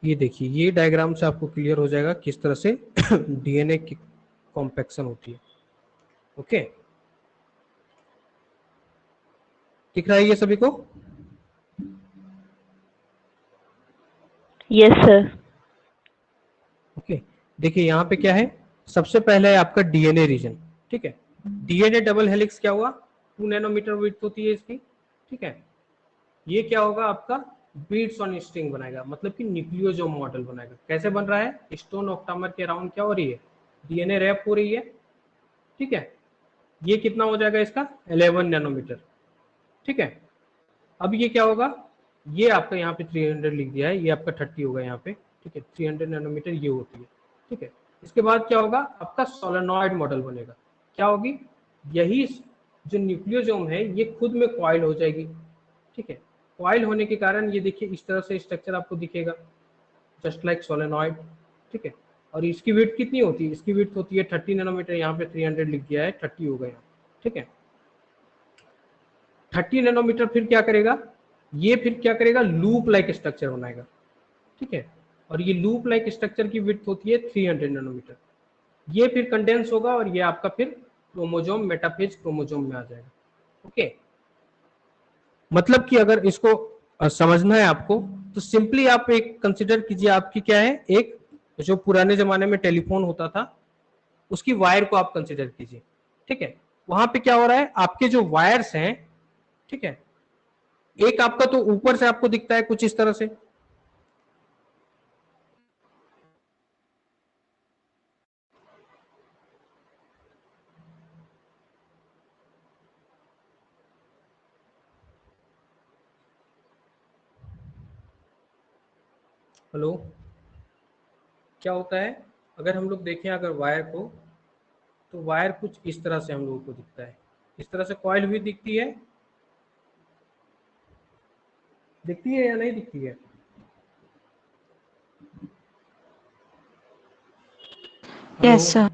ये देखिए, ये डायग्राम से आपको क्लियर हो जाएगा किस तरह से डीएनए की कॉम्पैक्शन होती है। ओके, दिख रहा है ये सभी को? Yes sir. ओके, देखिए यहाँ पे क्या है, सबसे पहले है आपका डीएनए रीजन, ठीक है। डीएनए डबल हेलिक्स क्या हुआ, 2 नैनोमीटर विड्थ होती है इसकी, ठीक है। ये क्या होगा आपका, बीट्स ऑन स्ट्रिंग बनाएगा, मतलब कि न्यूक्लियोसोम मॉडल बनाएगा। कैसे बन रहा है, स्टोन ऑक्टामर के अराउंड क्या हो रही है, डीएनए रैप हो रही है, ठीक है। ये कितना हो जाएगा इसका, 11 नैनोमीटर, ठीक है। अब ये क्या होगा, ये आपका यहाँ पे 300 लिख दिया है, ये आपका 30 होगा यहाँ पे, ठीक है। 300 नैनोमीटर ये होती है, ठीक है। इसके बाद क्या होगा, आपका सोलेनॉइड मॉडल बनेगा। क्या होगी, यही जो न्यूक्लियोसोम है ये खुद में कॉइल हो जाएगी, ठीक है। कॉइल होने के कारण ये देखिए इस तरह से स्ट्रक्चर आपको दिखेगा, जस्ट लाइक सोलेनॉइड, ठीक है। और इसकी विड्थ कितनी होती है, इसकी विड्थ होती है 30 नैनोमीटर, यहाँ पे 300 लिख दिया है, 30 हो गया, ठीक है। 30 नैनोमीटर फिर क्या करेगा, ये फिर क्या करेगा, लूप लाइक स्ट्रक्चर बनाएगा, ठीक है। और ये लूप लाइक स्ट्रक्चर की विड्थ होती है 300 नैनोमीटर। ये फिर कंडेंस होगा और ये आपका फिर क्रोमोजोम, मेटाफेज क्रोमोजोम में आ जाएगा। ओके, मतलब कि अगर इसको समझना है आपको, तो सिंपली आप एक कंसिडर कीजिए, आपकी क्या है, एक जो पुराने जमाने में टेलीफोन होता था उसकी वायर को आप कंसिडर कीजिए, ठीक है। वहां पे क्या हो रहा है, आपके जो वायर्स हैं, ठीक है, एक आपका तो ऊपर से आपको दिखता है कुछ इस तरह से, हेलो, क्या होता है, अगर हम लोग देखें अगर वायर को, तो वायर कुछ इस तरह से हम लोगों को दिखता है, इस तरह से कॉइल हुई दिखती है, दिखती है या नहीं दिखती है? Yes sir.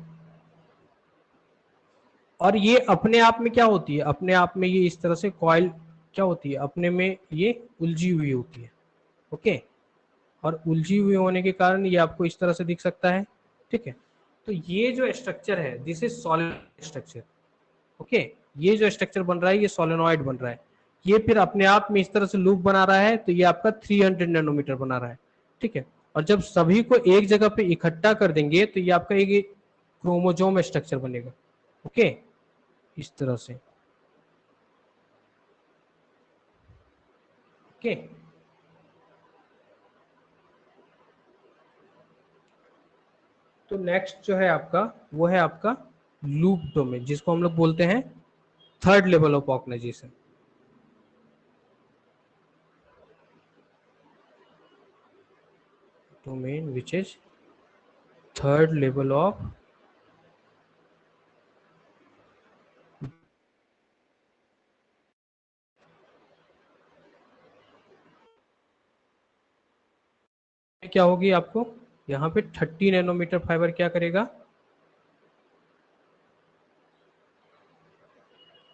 और ये अपने आप में क्या होती है, अपने आप में ये इस तरह से कॉइल क्या होती है, अपने में ये उलझी हुई होती है। ओके, और उलझी हुई होने के कारण ये आपको इस तरह से दिख सकता है, ठीक है। तो ये जो स्ट्रक्चर है, this is solid structure. Okay, ये जो स्ट्रक्चर बन रहा है ये सोलेनॉइड बन रहा है। ये फिर अपने आप में इस तरह से लूप बना रहा है, तो ये आपका 300 नैनोमीटर बना रहा है, ठीक है। और जब सभी को एक जगह पे इकट्ठा कर देंगे तो ये आपका एक क्रोमोजोम स्ट्रक्चर बनेगा। ओके, इस तरह से। ओके, तो नेक्स्ट जो है आपका, वो है आपका लूप डोमेन, जिसको हम लोग बोलते हैं third level of organisation. Domain which is third level of क्या होगी आपको, यहाँ पे 30 नैनोमीटर फाइबर क्या करेगा,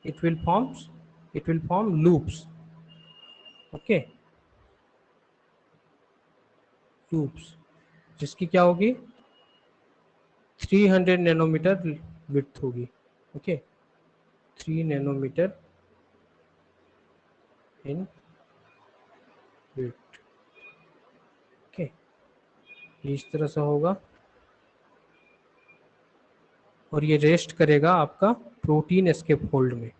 it will form loops. Okay, loops, जिसकी क्या होगी 300 नैनोमीटर विड्थ होगी। ओके, 3 नैनोमीटर इन वेट। ओके, इस तरह से होगा और ये रेस्ट करेगा आपका प्रोटीन एस्केप होल्ड में।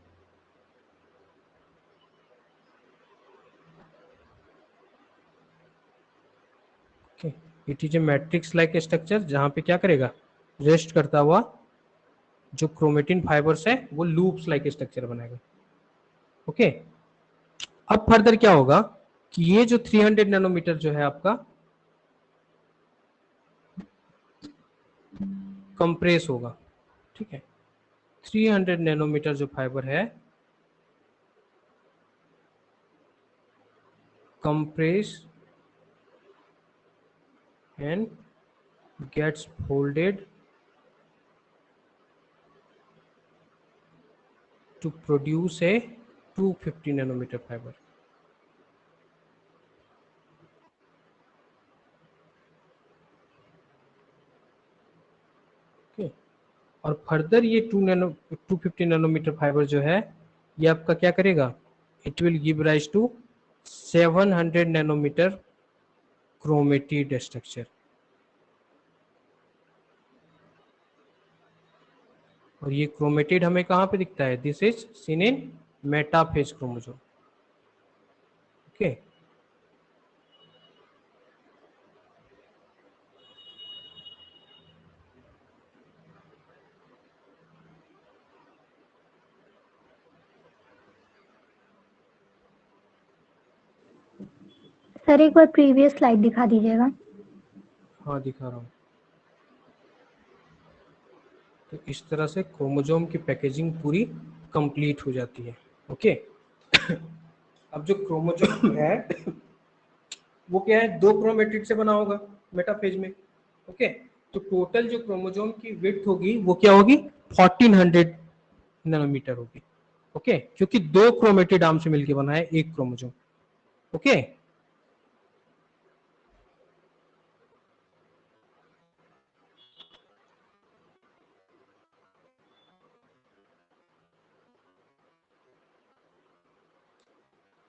Okay, it is a matrix like structure जहां पे क्या करेगा, रेस्ट करता हुआ जो क्रोमेटिन फाइबर्स है वो लूप्स लाइक स्ट्रक्चर बनाएगा। ओके, अब फर्दर क्या होगा कि ये जो 300 नैनोमीटर जो है आपका कंप्रेस होगा। ठीक है, 300 नैनोमीटर जो फाइबर है compress and gets folded to produce a 250 nanometer fiber. Okay. और फर्दर ये 250 नैनोमीटर फाइबर जो है ये आपका क्या करेगा, it will give rise to 700 nanometre chromatid structure. और ये क्रोमेटिड हमें कहाँ पे दिखता है, this is seen in metaphase chromosome. Okay, sir एक बार प्रीवियस स्लाइड दिखा दीजिएगा। हाँ दिखा रहा हूँ। तो इस तरह से क्रोमोसोम की पैकेजिंग पूरी कंप्लीट हो जाती है। ओके, अब जो क्रोमोसोम है वो क्या है, 2 क्रोमेटिड से बना होगा मेटाफेज में। ओके, तो टोटल जो क्रोमोसोम की विड्थ होगी वो क्या होगी, 1400 नैनोमीटर होगी। ओके, क्योंकि 2 क्रोमेटिड आर्म से मिलकर बना है एक क्रोमोसोम। ओके,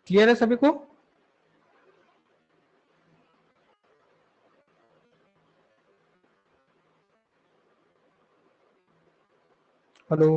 क्लियर है सभी को? हेलो,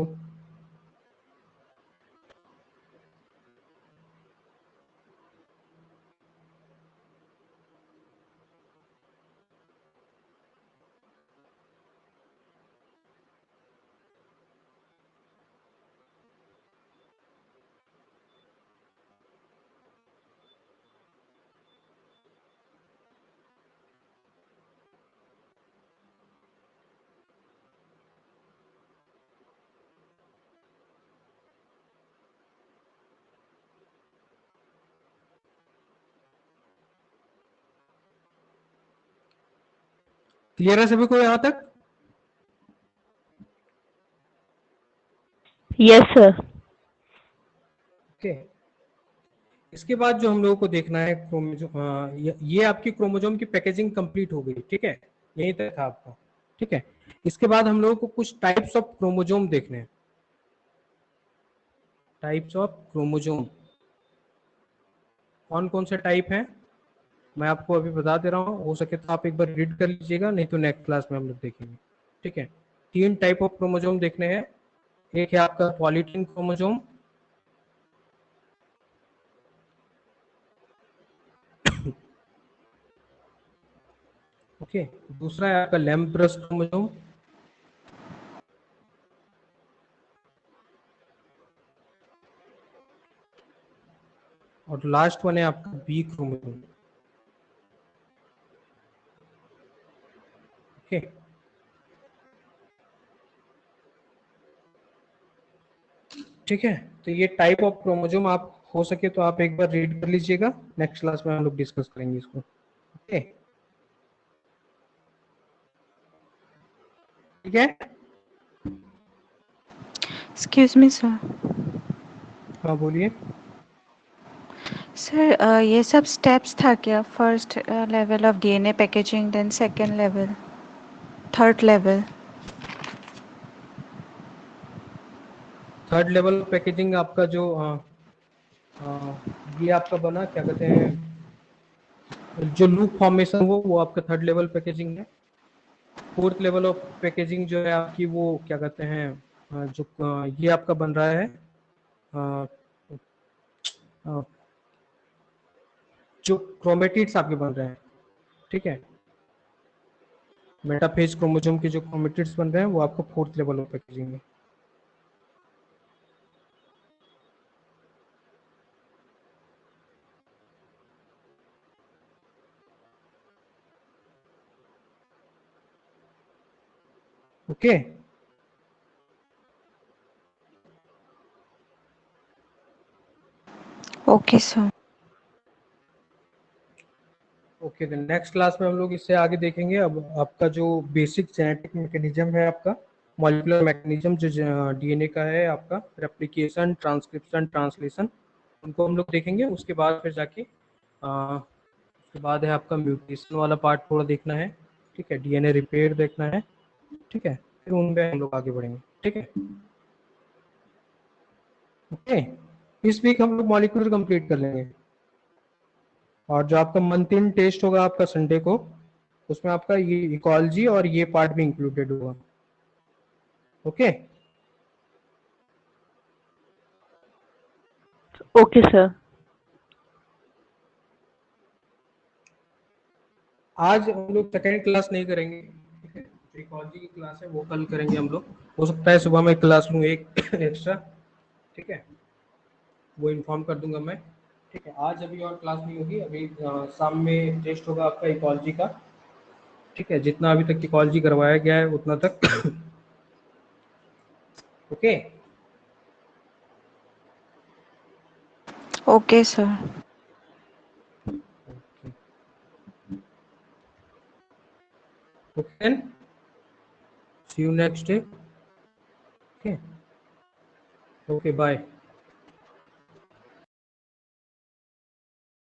क्लियर है सभी को यहां तक? Yes sir. ओके, इसके बाद जो हम लोगों को देखना है क्रोमोसोम, ये आपकी क्रोमोसोम की पैकेजिंग कंप्लीट हो गई। ठीक है, यही तक था आपका। ठीक है, इसके बाद हम लोगों को कुछ टाइप्स ऑफ क्रोमोसोम देखने हैं। टाइप्स ऑफ क्रोमोसोम कौन कौन से टाइप हैं मैं आपको अभी बता दे रहा हूँ, हो सके तो आप एक बार रीड कर लीजिएगा, नहीं तो नेक्स्ट क्लास में हम लोग देखेंगे। ठीक है, 3 टाइप ऑफ क्रोमोसोम देखने हैं। एक है आपका पॉलीटिन क्रोमोसोम, ओके, दूसरा है आपका लैम्ब्रस क्रोमोसोम, और लास्ट वन है आपका बी क्रोमोसोम। ओके, ठीक है, तो ये टाइप ऑफ क्रोमोसोम आप हो सके तो आप एक बार रीड कर लीजिएगा, नेक्स्ट क्लास में हम लोग डिस्कस करेंगे इसको। ओके, ठीक है। Excuse me sir. हाँ बोलिए। सर ये सब स्टेप्स था क्या? First level of DNA packaging, then second level, third level? Third level packaging आपका जो ये आपका बना क्या कहते हैं, जो लूप फॉर्मेशन वो आपका थर्ड लेवल पैकेजिंग है। फोर्थ लेवल ऑफ पैकेजिंग जो है आपकी वो क्या कहते हैं, ये आपका बन रहा है जो क्रोमेटिड्स आपके बन रहे हैं, ठीक है, मेटाफेज क्रोमोसोम के जो क्रोमेटिड्स बन रहे हैं वो आपका फोर्थ लेवल ऑफ पैकेजिंग है। Okay okay sir. Okay, then next class में हम लोग इससे आगे देखेंगे। अब आपका जो बेसिक जेनेटिक मैकेनिज्म है, आपका मॉलिक्यूलर मैकेनिज्म जो डीएनए का है, आपका रेप्लिकेशन, ट्रांसक्रिप्शन, ट्रांसलेशन, उनको हम लोग देखेंगे। उसके बाद फिर जाके उसके बाद है आपका म्यूटेशन वाला पार्ट थोड़ा देखना है, ठीक है, डीएनए रिपेयर देखना है, ठीक है, फिर उनमें हम लोग आगे बढ़ेंगे, ठीक है। ओके, इस वीक हम लोग मॉलिक्यूलर कंप्लीट कर लेंगे, और जो आपका मंथ इन टेस्ट होगा आपका संडे को, उसमें आपका ये इकोलॉजी और ये पार्ट भी इंक्लूडेड होगा। Okay okay sir. आज हम लोग सेकेंड क्लास नहीं करेंगे, ठीक है, जो इकोलॉजी की क्लास है वो कल करेंगे हम लोग। हो सकता है सुबह में क्लास लूँ एक एक्स्ट्रा, ठीक है, वो इन्फॉर्म कर दूंगा मैं, ठीक है। आज अभी और क्लास नहीं होगी, अभी शाम में टेस्ट होगा आपका इकोलॉजी का, ठीक है, जितना अभी तक इकोलॉजी करवाया गया है उतना तक। Okay okay sir. okay then see you next day, okay, okay, bye.